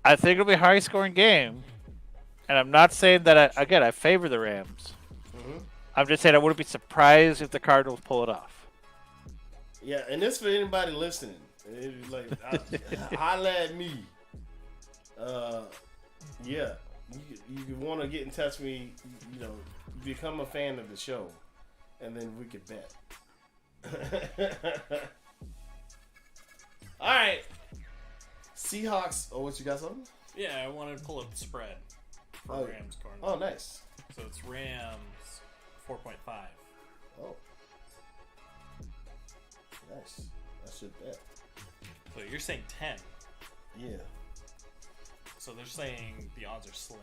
I think it'll be a high scoring game. And I'm not saying that, I favor the Rams. I'm just saying I wouldn't be surprised if the Cardinals pull it off. Yeah, and this for anybody listening. Holla at me. Yeah, you want to get in touch with me, become a fan of the show, and then we could bet. All right. Seahawks. Oh, what you got something? Yeah, I wanted to pull up the spread for Rams Cardinals. Oh, nice. So it's Rams 4.5. Oh. Nice. That's your bet. So you're saying 10. Yeah. So they're saying the odds are slimmer.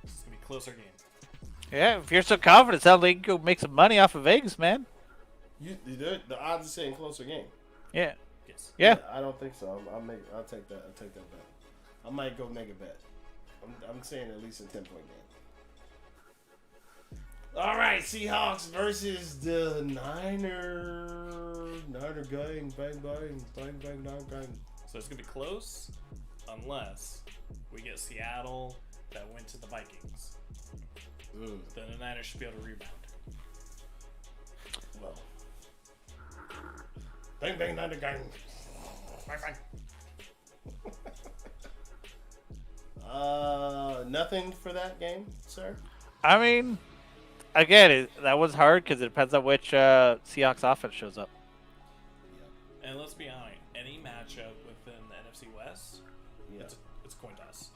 It's going to be a closer game. Yeah, if you're so confident, it sounds like you can go make some money off of Vegas, man. The odds are saying closer game. Yeah. Yes. Yeah. I don't think so. I'll take that. I'll take that bet. I might go make a bet. I'm saying at least a 10-point game. All right, Seahawks versus the Niners. Niner gang, bang bang, bang bang bang bang. So it's going to be close. unless we get Seattle that went to the Vikings. Then the Niners should be able to rebound. Well, bang bang Niner gang. Bang bang. Nothing for that game, sir. I mean, again, that was hard because it depends on which Seahawks offense shows up. And let's be honest, any matchup within the NFC West, Yeah. it's coin toss.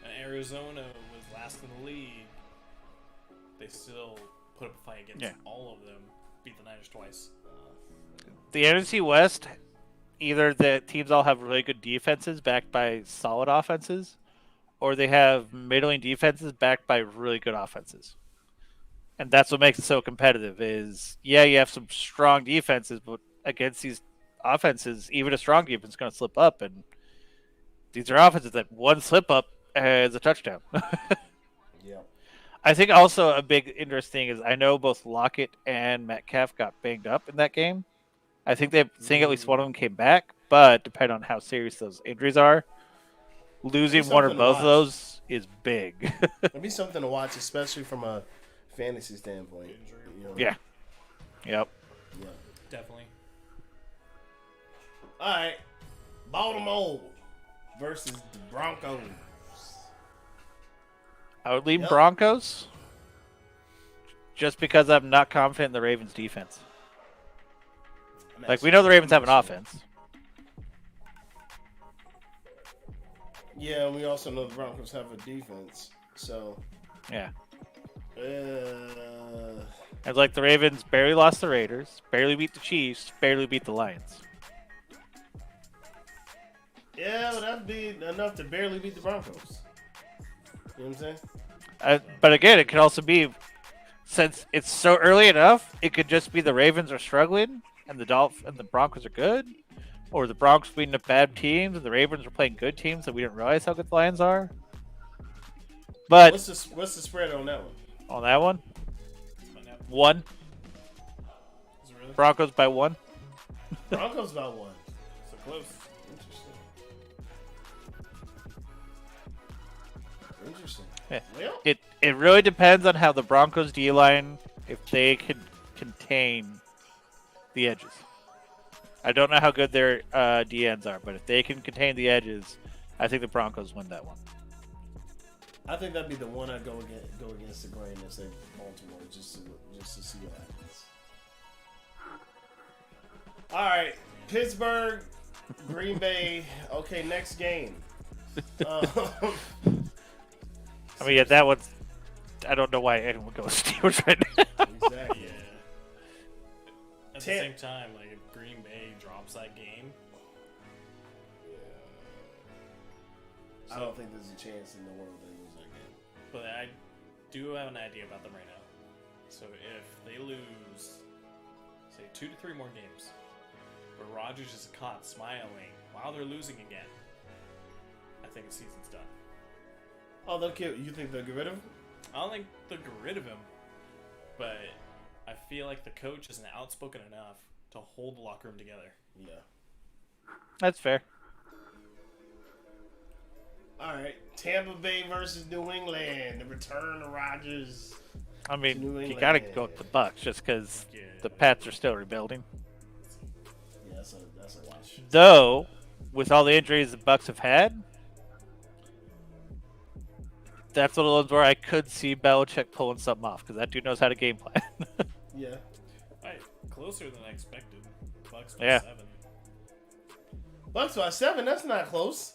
And Arizona was last in the league. They still put up a fight against all of them, beat the Niners twice. The NFC West, either the teams all have really good defenses backed by solid offenses, or they have middling defenses backed by really good offenses. And that's what makes it so competitive is, you have some strong defenses, but against these offenses, even a strong defense is going to slip up. And these are offenses that one slip up is a touchdown. Yeah. I think also a big interesting is I know both Lockett and Metcalf got banged up in that game. I think at least one of them came back, but depending on how serious those injuries are, losing one or something to both of watch. those is big. It'd be something to watch, especially from a fantasy standpoint. You know? Yeah. Yep. Yeah. Definitely. All right. Baltimore versus the Broncos. I would lean Yep. Broncos just because I'm not confident in the Ravens defense. Like, we know the Ravens have an offense. Yeah, and we also know the Broncos have a defense. So, Yeah. uh, It's like the Ravens barely lost the Raiders, barely beat the Chiefs, barely beat the Lions. yeah, but that'd be enough to barely beat the Broncos. You know what I'm saying? But again, it could also be, since it's so early enough, it could just be the Ravens are struggling and the Broncos are good, or the Broncos beating up bad teams and the Ravens are playing good teams that we didn't realize how good the Lions are. But What's the spread on that one? on that one, Find out. 1 Is it really? Broncos by 1. Broncos about one. So close. Interesting. Yeah. Well, It really depends on how the Broncos D line, if they can contain the edges. I don't know how good their DNs are, but if they can contain the edges, I think the Broncos win that one. I think that'd be the one I'd go against the grain and say Baltimore just to see what happens. All right, Pittsburgh, Green Bay. Okay, next game. I mean, yeah, that one's. I don't know why anyone would go with Steelers right now. Exactly. Yeah. At the same time, like if Green Bay drops that game, I don't think there's a chance in the world they lose that game. but I do have an idea about them right now. So if they lose, say 2 to 3 more games, but Rodgers is caught smiling while they're losing again, I think the season's done. Oh, they'll kill. You think they'll get rid of him? I don't think they'll get rid of him, but I feel like the coach isn't outspoken enough to hold the locker room together. Yeah. That's fair. All right, Tampa Bay versus New England. The return of Rodgers. I New mean, you England. gotta go with the Bucks just because Yeah. the Pats are still rebuilding. Yeah, that's a watch. Though, with all the injuries the Bucks have had, that's one of those where I could see Belichick pulling something off because that dude knows how to game plan. Yeah. Right, closer than I expected. Bucks by Yeah. 7. Bucks by 7. That's not close.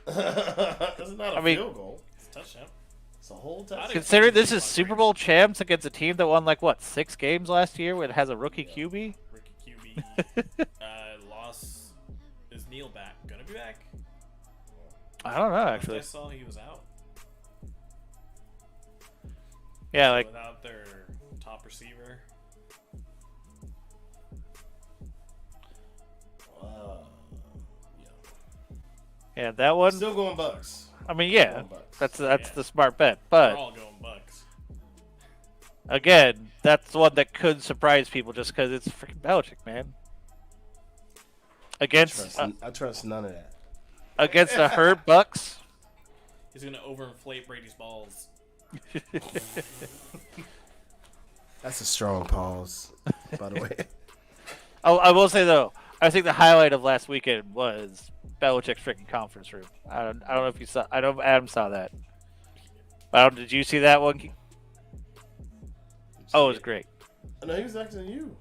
That's not a I mean- field goal. It's a touchdown. It's a whole touchdown. Considering this is Super Bowl champs against a team that won 6 games last year, where it has a rookie QB. Rookie QB lost. Is Neil back? Gonna be back? I don't know I actually. saw he was out. Yeah, Without their top receiver. yeah, that one. Still going Bucks. I mean, yeah, Going Bucks. that's Yeah. the smart bet. We're But all going Bucks. again, that's the one that could surprise people just because it's freaking Belichick, man. against I trust none of that. against the hurt Bucks. He's gonna overinflate Brady's balls. That's a strong pause, by the way. I will say though, I think the highlight of last weekend was Belichick's freaking conference room. I don't know if you saw. I know Adam saw that. Did you see that one? Oh, it was great. No, he was asking you.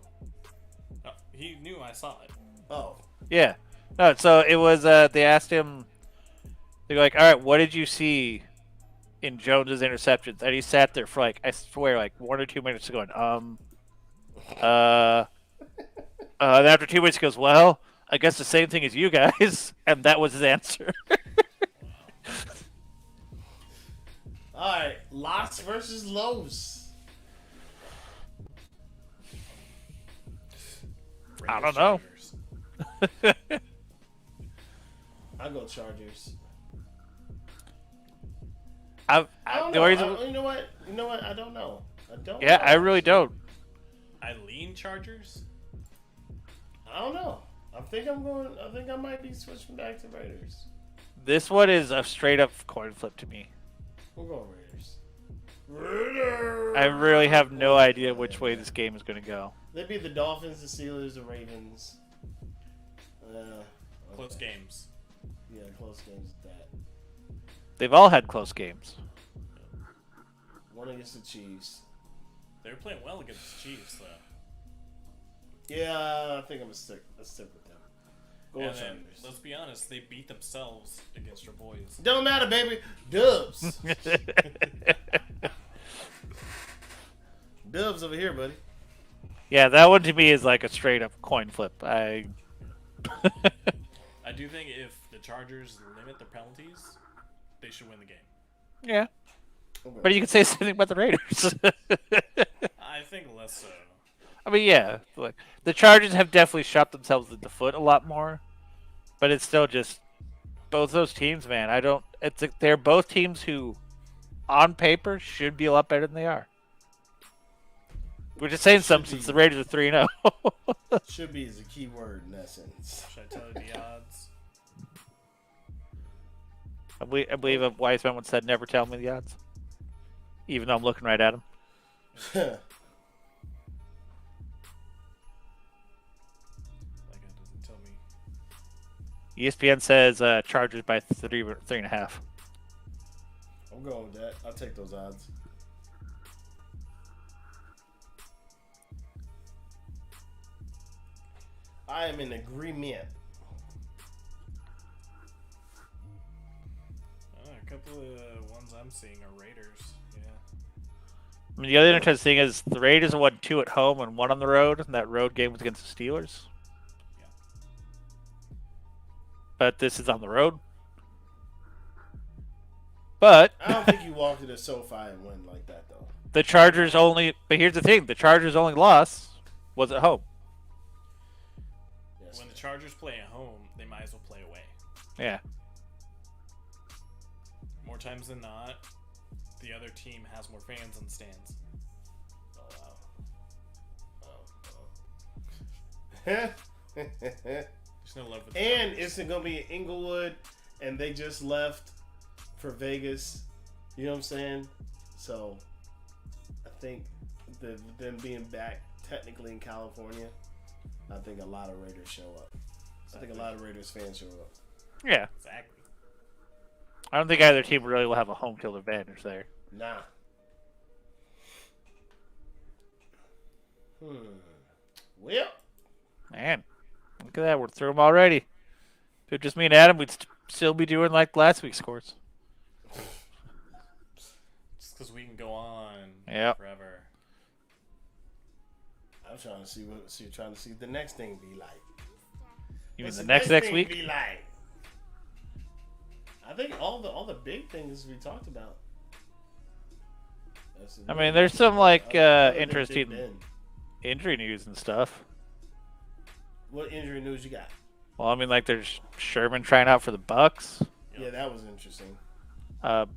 Oh, he knew I saw it. Oh. Yeah. No, so it was. They asked him. They're like, "All right, what did you see in Jones's interceptions?" And he sat there for like, I swear, like 1 or 2 minutes going, and after 2 minutes, he goes, "Well, I guess the same thing as you guys," and that was his answer. All right, Lots versus Lows. I don't know. I go Chargers. I don't the know. reason- You know what? I don't know. I don't. yeah, know. I really don't. I lean Chargers. I don't know. I think I might be switching back to Raiders. This one is a straight up coin flip to me. We're going Raiders. I really have no idea which way this game is going to go. They'd be the Dolphins, the Steelers, the Ravens. Close games. Yeah, close games at that. They've all had close games. One against the Chiefs. They were playing well against the Chiefs, though. Yeah, I think I'm gonna stick. Let's stick with them. Go on, And then, Chargers. let's be honest, they beat themselves against your boys. Don't matter, baby. Dubs. Dubs over here, buddy. Yeah, that one to me is like a straight up coin flip. I do think if the Chargers limit their penalties, they should win the game. Yeah. But you could say the same thing about the Raiders. I think less so. I mean, yeah. Like, the Chargers have definitely shot themselves in the foot a lot more. But it's still just both those teams, man. They're both teams who, on paper, should be a lot better than they are. Which is saying something since the Raiders are 3-0. Should be is a key word in that sentence. Should I tell you the odds? I believe a wise man once said, "Never tell me the odds," even though I'm looking right at him. That guy doesn't tell me. ESPN says Chargers by 3.5. I'm going with that. I'll take those odds. I am in agreement. A couple of ones I'm seeing are Raiders. Yeah. I mean, the other interesting thing is the Raiders won 2 at home and 1 on the road, and that road game was against the Steelers. Yeah. But this is on the road. But I don't think you walk to the SoFi and win like that, though. the Chargers only. But here's the thing: the Chargers' only loss was at home. Yes. When the Chargers play at home, they might as well play away. Yeah. More times than not, the other team has more fans in the stands. There's no love for the And Chargers. it's going to be in Inglewood, and they just left for Vegas. You know what I'm saying? So, I think them being back technically in California, I think a lot of Raiders show up. I think a lot of Raiders fans show up. Yeah. Exactly. I don't think either team really will have a home field advantage there. Nah. Well, Man, look at that. We're through them already. If it was just me and Adam, we'd still be doing like last week's scores. Just because we can go on Yep. forever. I'm trying to see the next thing be like. You mean What's the the next thing week? Be like? I think all the big things we talked about. I mean, there's some like Other than interesting Big Ben. injury news and stuff. What injury news you got? Well, I mean, like there's Sherman trying out for the Bucks. Yeah, that was interesting.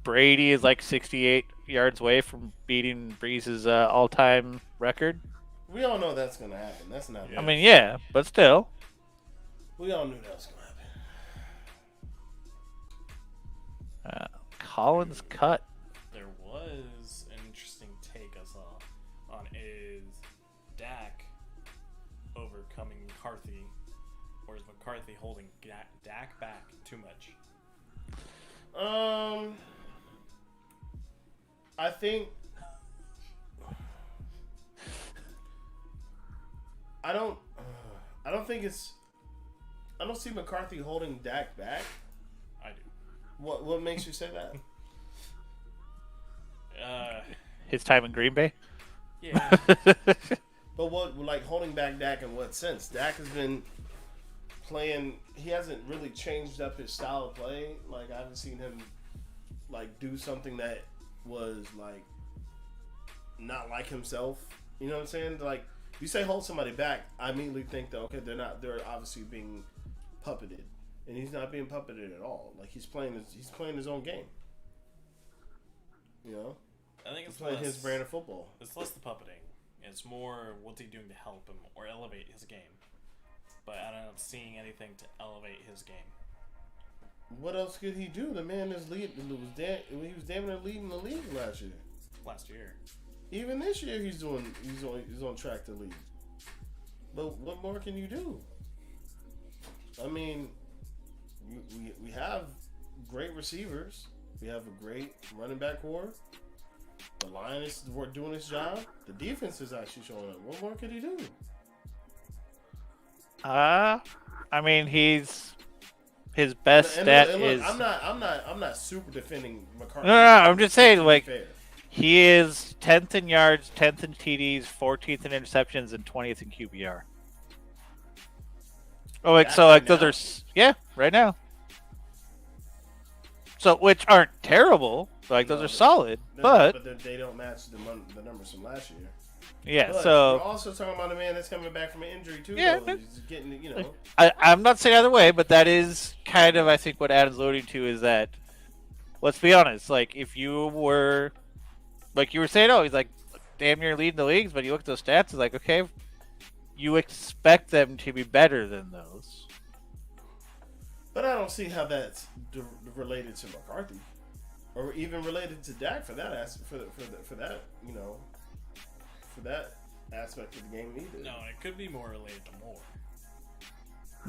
Brady is like 68 yards away from beating Breeze's all-time record. We all know that's gonna happen. That's not. Yeah. I mean, yeah, but still. We all knew that was gonna happen. Collins cut. There was an interesting take I saw on is Dak overcoming McCarthy, or is McCarthy holding Dak back too much? I think I don't think it's. I don't see McCarthy holding Dak back. I do. What makes you say that? His time in Green Bay. Yeah. But what, like, holding back Dak in what sense? Dak has been playing. He hasn't really changed up his style of play. Like, I haven't seen him like do something that was like not like himself. You know what I'm saying? Like, you say hold somebody back, I immediately think that okay, they're obviously being puppeted, and he's not being puppeted at all. Like, he's playing his own game. You know, I think it's playing less, his brand of football. It's less the puppeting. It's more what's he doing to help him or elevate his game. But I'm not seeing anything to elevate his game. What else could he do? The man is he was damn near leading the league last year. Last year. Even this year, he's on track to lead. But what more can you do? I mean, we have great receivers. We have a great running back core. The line is doing its job. The defense is actually showing up. What more could he do? I mean, his best And stat look, is. I'm not super defending McCarthy. No, I'm just saying, To be like, fair. he is 10th in yards, 10th in TDs, 14th in interceptions, and 20th in QBR. Oh, like, That so, like, right those now? are, yeah, right now. So, which aren't terrible, like, those No, are solid, but they don't match the numbers from last year. yeah, But so we're also talking about a man that's coming back from an injury too. Yeah, though. He's getting, you know. I'm not saying either way, but that is kind of, I think, what Adam's alluding to is that, let's be honest, like, if you were, like you were saying, oh, he's like damn near leading the leagues, but you look at those stats, it's like, okay, you expect them to be better than those. But I don't see how that's related to McCarthy, or even related to Dak for that for that you know, for that aspect of the game either. No, it could be more related to Moore.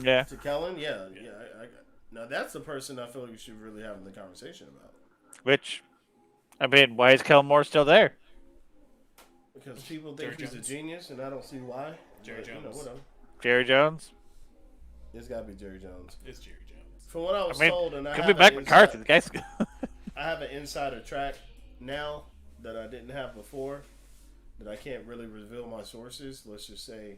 Yeah. To Kellen, yeah. Now that's the person I feel like we should really have the conversation about. Which, I mean, why is Kellen Moore still there? Because people think Jerry he's Jones. a genius, and I don't see why. Jerry But, you know, Jones. whatever. Jerry Jones? It's got to be Jerry Jones. It's Jerry Jones. From what I was I mean, told, and I could have be Mike an McCarthy. The inside- guy's I have an insider track now that I didn't have before, that I can't really reveal my sources. Let's just say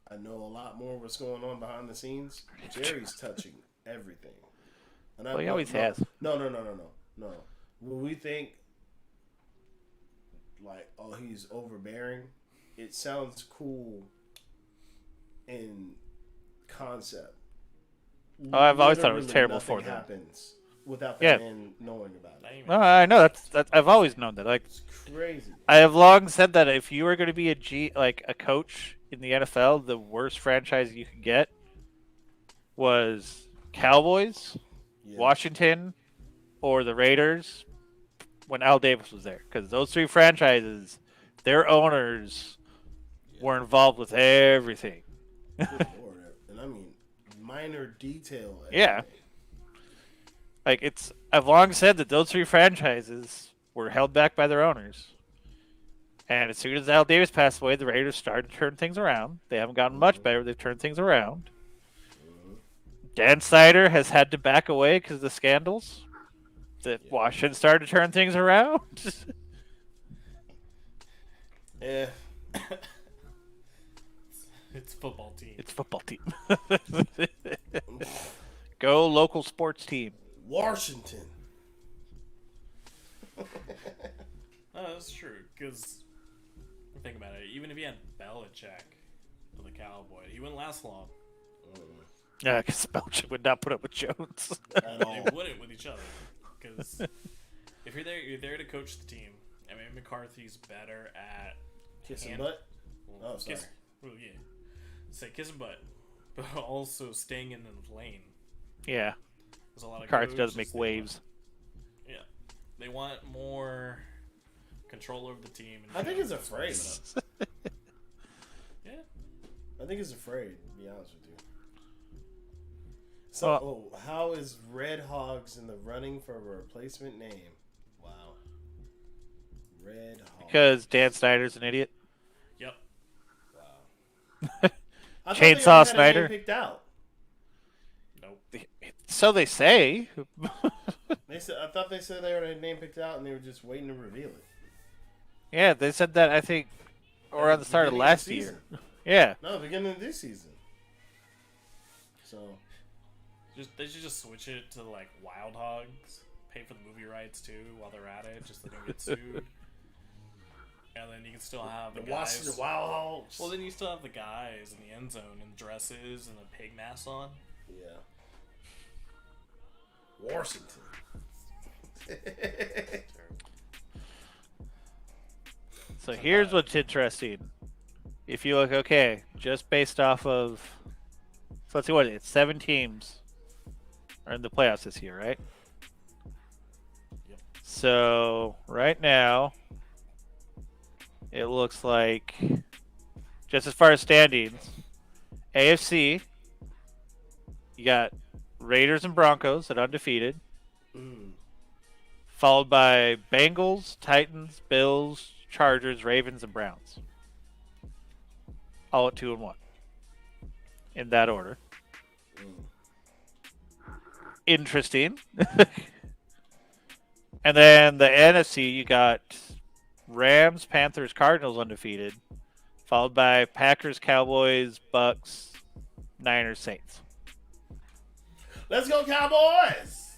I know a lot more what's going on behind the scenes. Jerry's touching everything. And Well, he always has. No. When we think like, oh, he's overbearing, it sounds cool in concept. Oh, I've always thought it was Literally terrible nothing for them. happens without the Yeah. man knowing about Not it. even- No, I know that's I've always known that. Like, It's crazy. I have long said that if you were going to be a coach in the NFL, the worst franchise you could get was Cowboys, Yeah. Washington, or the Raiders when Al Davis was there, because those three franchises, their owners were involved with everything. Good Lord. And I mean, minor detail. Yeah. everything. Like, I've long said that those three franchises were held back by their owners. And as soon as Al Davis passed away, the Raiders started to turn things around. They haven't gotten much better. They've turned things around. Dan Snyder has had to back away because of the scandals. Washington started to turn things around. Yeah. It's football team. It's a football team. Go local sports team. Washington. No, that's true. Because think about it. Even if he had Belichick for the Cowboy, he wouldn't last long. Yeah, because Belichick would not put up with Jones. At They all. wouldn't with each other. Because if you're there to coach the team. I mean, McCarthy's better at Kissing hand- butt? well, Oh, sorry. Well, yeah. Say kissing butt. but also staying in the lane. Yeah. There's a lot of McCarthy does coaches, make they waves. Yeah, they want more control over the team. And I think he's afraid. Yeah. I think he's afraid, to be honest with you. So, how is Red Hogs in the running for a replacement name? Wow. Red Hogs. Because Dan Snyder's an idiot. Yep. Wow. I thought they Chainsaw already had a Snyder. name picked out. Nope. So they say. I thought they said they already had a name picked out and they were just waiting to reveal it. Yeah, they said that, I think, around the start of Beginning last the year. season. Yeah. No, beginning of this season. So, They should just switch it to like Wild Hogs. Pay for the movie rights too while they're at it, just so they don't get sued. And then you can still have the guys. Washington Wild Hogs. Well, then you still have the guys in the end zone in dresses and the pig masks on. Yeah. Washington. So here's what's interesting. If you look, okay, just based off of, so let's see what it's 7 teams are in the playoffs this year, right? Yep. So right now, it looks like, just as far as standings, AFC, you got Raiders and Broncos at undefeated, followed by Bengals, Titans, Bills, Chargers, Ravens, and Browns. All at 2-1. In that order. Interesting. And then the NFC, you got Rams, Panthers, Cardinals undefeated, followed by Packers, Cowboys, Bucks, Niners, Saints. Let's go, Cowboys!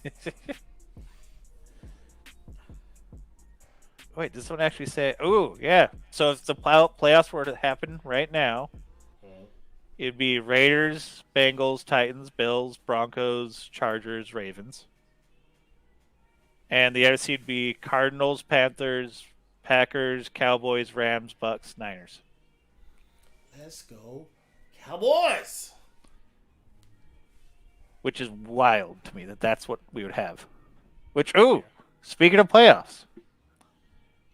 Wait, does this one actually say? Oh, yeah. So if the playoffs were to happen right now, it'd be Raiders, Bengals, Titans, Bills, Broncos, Chargers, Ravens. And the NFC would be Cardinals, Panthers, Packers, Cowboys, Rams, Bucks, Niners. Let's go, Cowboys! Which is wild to me that that's what we would have. Which, ooh, speaking of playoffs.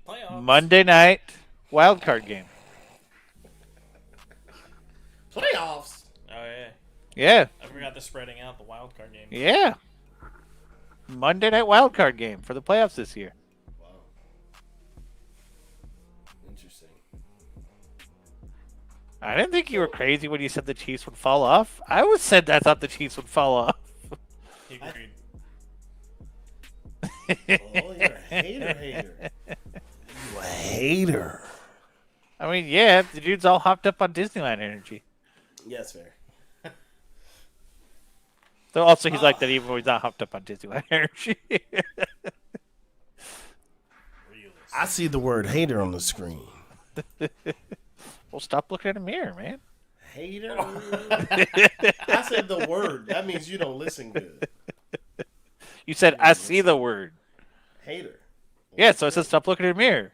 Playoffs. Monday night wild card game. Playoffs? Oh yeah. Yeah. I forgot they're spreading out the wild card games. Yeah. Monday night wild card game for the playoffs this year. Wow. Interesting. I didn't think you were crazy when you said the Chiefs would fall off. I was said I thought the Chiefs would fall off. He agreed. Oh, you're a hater. You a hater. I mean, yeah, the dude's all hopped up on Disneyland energy. Yes, fair. Though also he's like that even when he's not hopped up on Disneyland energy. I see the word hater on the screen. Well, stop looking in the mirror, man. Hater? I said the word. That means you don't listen good. You said, I see the word. Hater. Yeah, so it says stop looking in the mirror.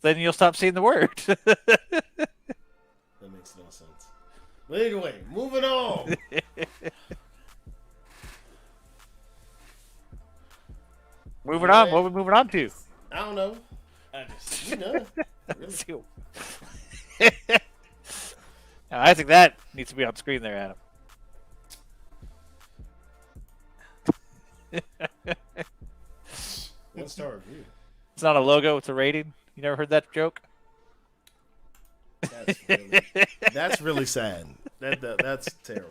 Then you'll stop seeing the word. That makes no sense. But anyway, moving on. Moving on. What are we moving on to? I don't know. I just You know. Let's see. Now, I think that needs to be on screen there, Adam. One star review. It's not a logo, it's a rating. You never heard that joke? That's really sad. That's terrible.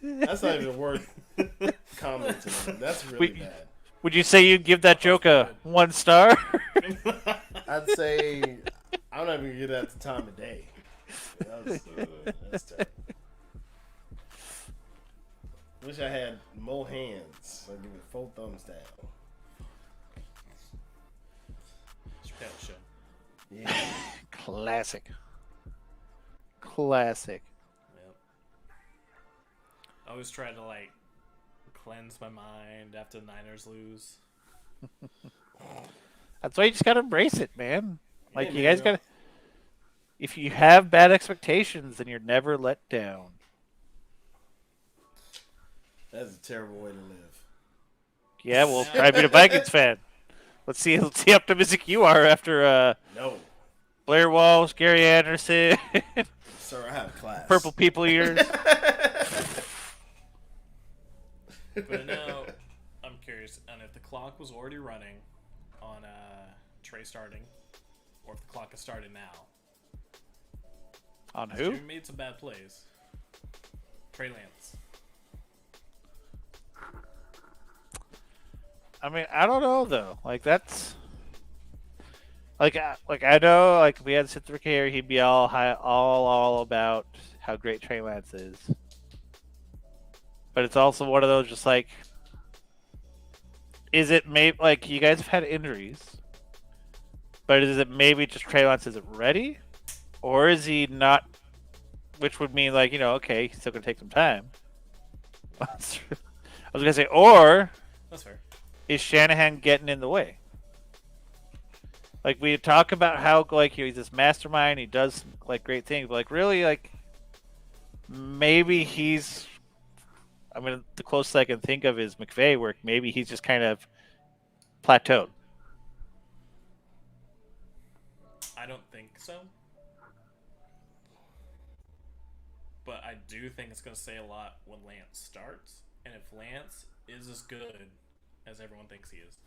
That's not even worth commenting on. That's really bad. Would you say you'd give that joke a 1 star? I'd say I'm not even gonna get that the time of day. That's terrible. Wish I had more hands. I'd give it 4 thumbs down. Chappelle show. Yeah. Classic. Yep. I always try to like cleanse my mind after the Niners lose. That's why you just gotta embrace it, man. Like, Yeah, you man, guys gotta... If you have bad expectations, then you're never let down. That's a terrible way to live. Yeah, well, Now, try being a Vikings fan. Let's see how optimistic you are after No, Blair Walsh, Gary Anderson, sir, I have Purple class. People Eaters. but now I'm curious, and if the clock was already running on Trey starting, or if the clock has started now. On who? Jimmy made some bad plays. Trey Lance. I mean, I don't know though. Like that's like I know like if we had to sit through here, he'd be all about how great Trey Lance is. But it's also one of those just like, is it maybe like you guys have had injuries, but is it maybe just Trey Lance isn't ready, or is he not? Which would mean like okay, he's still gonna take some time. I was gonna say, or That's fair. is Shanahan getting in the way? Like we talk about how like he's this mastermind, he does like great things, but like really like maybe he's. I mean, the closest I can think of is McVay, where maybe he's just kind of plateaued. I don't think so. But I do think it's going to say a lot when Lance starts. And if Lance is as good as everyone thinks he is.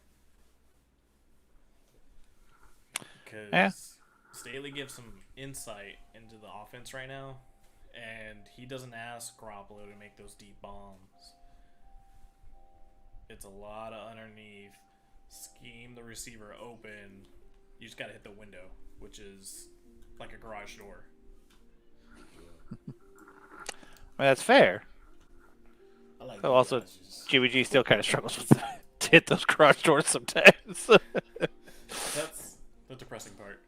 Because Staley gives some insight into the offense right now. And he doesn't ask Garoppolo to make those deep bombs. It's a lot of underneath. Scheme the receiver open. You just got to hit the window, which is like a garage door. I mean, that's fair. I like So also, garages. Jimmy G still kind of struggles with to hit those garage doors sometimes. That's the depressing part.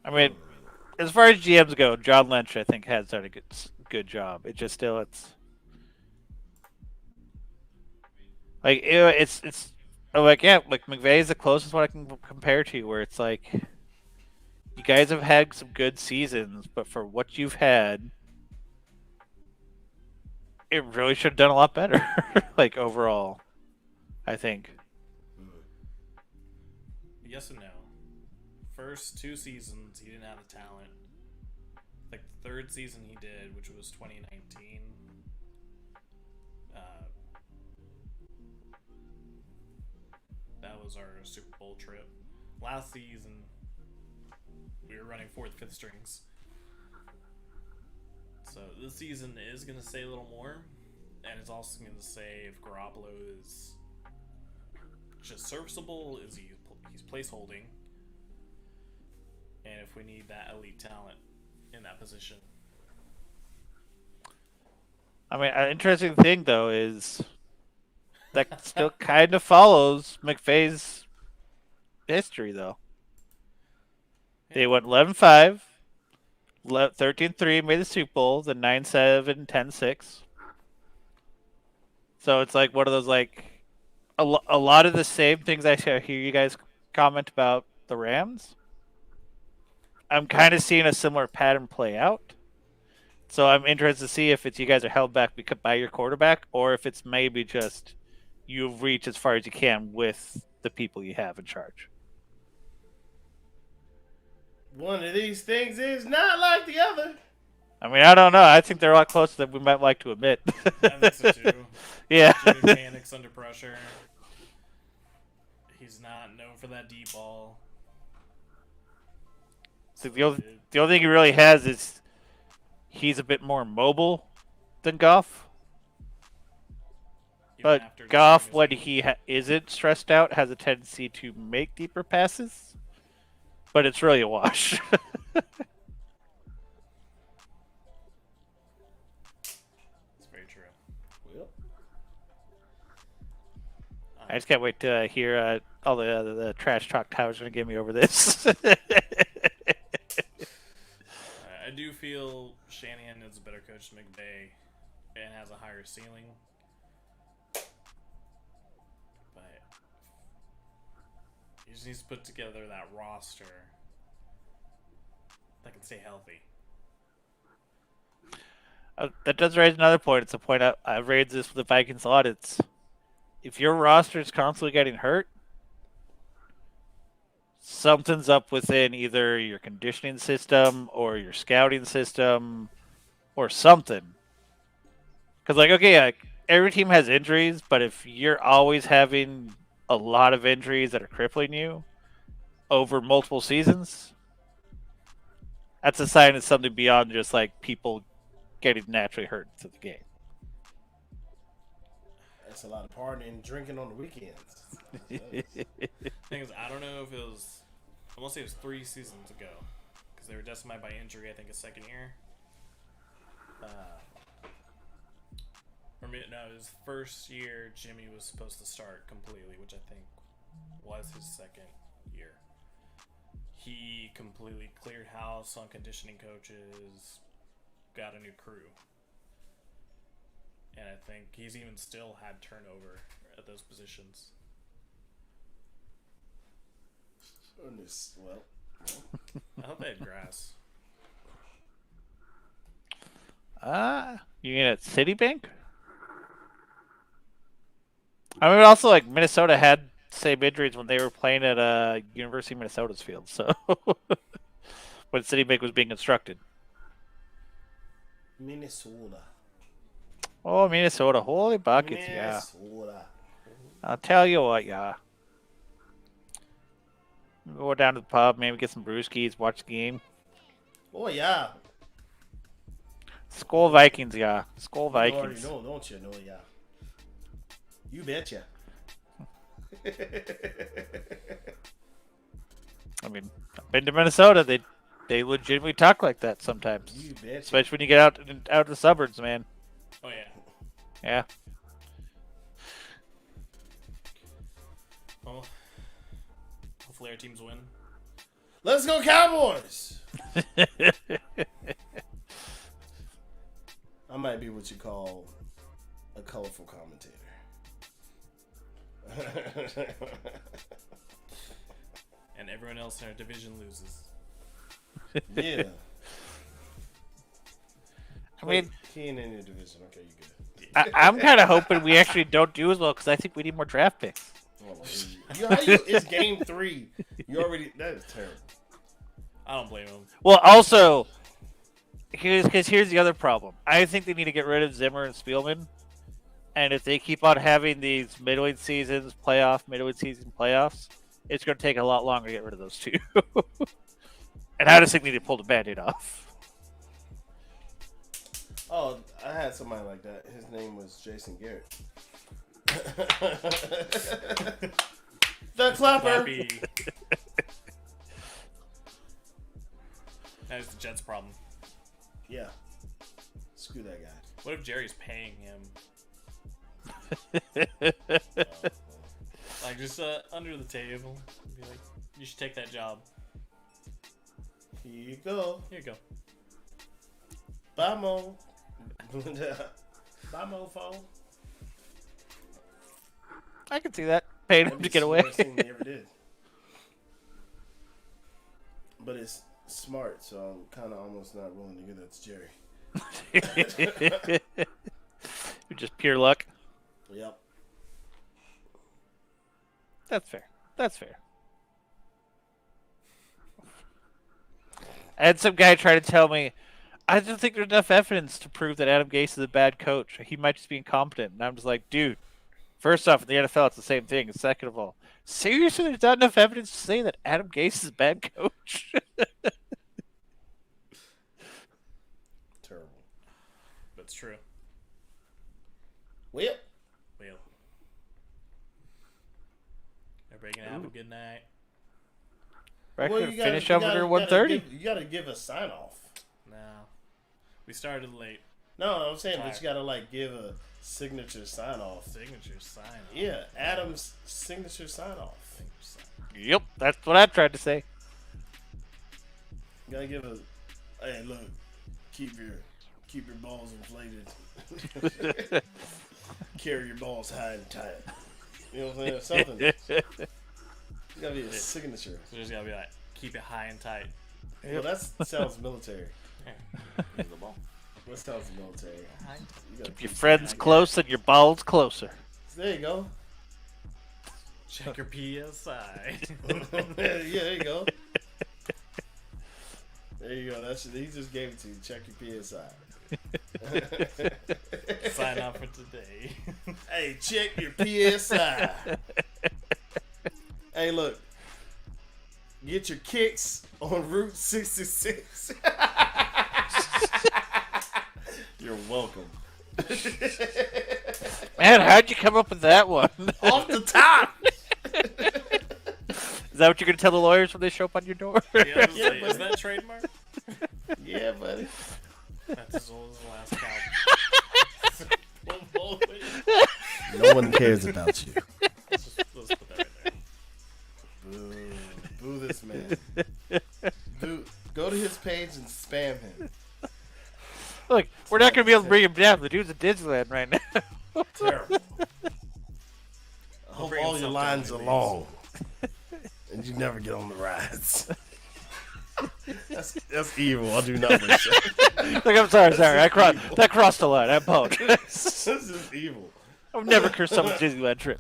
I mean, as far as GMs go, John Lynch I think has done a good job. It just still it's like it's like like McVay is the closest one I can compare to, where it's like you guys have had some good seasons, but for what you've had, it really should have done a lot better. Like overall, I think. Yes and no. First 2 seasons, he didn't have the talent. Like the 3rd season he did, which was 2019. That was our Super Bowl trip. Last season, we were running 4th, 5th strings. So this season is going to say a little more, and it's also going to say if Garoppolo is just serviceable, is he's place holding, and if we need that elite talent in that position. I mean, an interesting thing though is that still kind of follows McVay's history though. They went 11-5, 13-3, made the Super Bowl, then 9-7, 10-6. So it's like one of those like a lot of the same things I hear you guys comment about the Rams. I'm kind of seeing a similar pattern play out. So I'm interested to see if it's you guys are held back by your quarterback, or if it's maybe just you've reached as far as you can with the people you have in charge. One of these things is not like the other. I mean, I don't know. I think they're a lot closer than we might like to admit. I think so too. Yeah. Jimmy panics under pressure. He's not known for that deep ball. So the only thing he really has is he's a bit more mobile than Goff. But Goff, when he isn't stressed out, has a tendency to make deeper passes. But it's really a wash. It's very true. Well, I just can't wait to hear all the trash talk Tyler's going to give me over this. I do feel Shanahan is a better coach than McVay and has a higher ceiling. But he just needs to put together that roster that can stay healthy. That does raise another point. It's a point I've raised this with the Vikings a lot. It's if your roster is constantly getting hurt, something's up within either your conditioning system or your scouting system or something. Because, like, okay, like, every team has injuries, but if you're always having a lot of injuries that are crippling you over multiple seasons, that's a sign of something beyond just, like, people getting naturally hurt to the game. That's a lot of partying and drinking on the weekends. Thing is, I don't know if it was. I want to say it was 3 seasons ago, because they were decimated by injury. I think a second year. Or no, his first year, Jimmy was supposed to start completely, which I think was his second year. He completely cleared house on conditioning coaches, got a new crew. And I think he's even still had turnover at those positions. Well, I hope they had grass. You mean at Citibank? I mean, also, like, Minnesota had same injuries when they were playing at University of Minnesota's field, so when Citibank was being constructed. Minnesota. Oh, Minnesota. Holy buckets, yeah. Minnesota. I'll tell you what, yeah. Go down to the pub, maybe get some brewskis, watch the game. Oh, yeah. Skull Vikings, yeah. Skull You already Vikings. know, don't you? No, yeah. You betcha. I mean, I've been to Minnesota. They legitimately talk like that sometimes. You betcha. Especially when you get out of the suburbs, man. Oh, yeah. Yeah. Well, hopefully our teams win. Let's go, Cowboys! I might be what you call a colorful commentator. And everyone else in our division loses. Yeah. I mean, he ain't in your division. Okay, you good. I'm kind of hoping we actually don't do as well because I think we need more draft picks. It's game 3. You already. That is terrible. I don't blame him. Well, also, here's the other problem. I think they need to get rid of Zimmer and Spielman. And if they keep on having these middling seasons, middling season playoffs, it's going to take a lot longer to get rid of those two. And I just think they need to pull the Band-Aid off. Oh, I had somebody like that. His name was Jason Garrett. The clapper. Happy. That is the Jets' problem. Yeah. Screw that guy. What if Jerry's paying him? Like, just under the table. Be like, you should take that job. Here you go. Here you go. Bye, Mo. Bye, Mofo. I can see that. Paying him to get away. Worst thing they ever did. But it's smart, so I'm kind of almost not willing to give that to Jerry. Just pure luck. Yep. That's fair. That's fair. I had some guy try to tell me, I don't think there's enough evidence to prove that Adam Gase is a bad coach. He might just be incompetent. And I'm just like, dude, first off, in the NFL, it's the same thing. And second of all, seriously, there's not enough evidence to say that Adam Gase is a bad coach? Terrible. That's true. Well, Well. Everybody gonna have a good night. Record you finish gotta- over you there gotta 1:30. You got to give a sign off. No. We started late. No, I'm saying, but you got to like give a signature sign off. Signature sign. Yeah, Adam's signature sign off. Yep, that's what I tried to say. You gotta give a. Hey, look, keep your balls inflated. Carry your balls high and tight. You know what I'm saying? Something. It's gotta be a signature. So there's gotta be like, keep it high and tight. Well, that sounds military. Here's the ball. What sounds military? You gotta Keep your teach friends me. close and your balls closer. There you go. Check your PSI. Yeah, there you go. There you go. That's he just gave it to you. Check your PSI. Sign up for today. Hey, check your PSI. Hey, look. Get your kicks on Route 66. You're welcome. Man, how'd you come up with that one? Off the top. Is that what you're gonna tell the lawyers when they show up on your door? Yeah, I was Yeah, like, is that trademark? Yeah, buddy. That's as old as the last cow. No one cares about you. Let's put that right there. Boo. Boo this man. Boo. Go to his page and spam him. Look, we're not gonna be able to bring him down. The dude's at Disneyland right now. Terrible. I hope bring him all your something lines are when he long. And you never get on the rides. That's evil. I'll do nothing. Look, I'm sorry. That crossed the line. I apologize. This is evil. I've never cursed someone's Disneyland trip.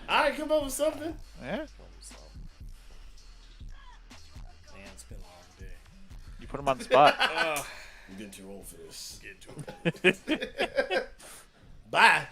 I come up with something. Yeah? Man, it's been a long day. You put him on the spot. Ugh. I'm getting too old for this. Get to it. Bye.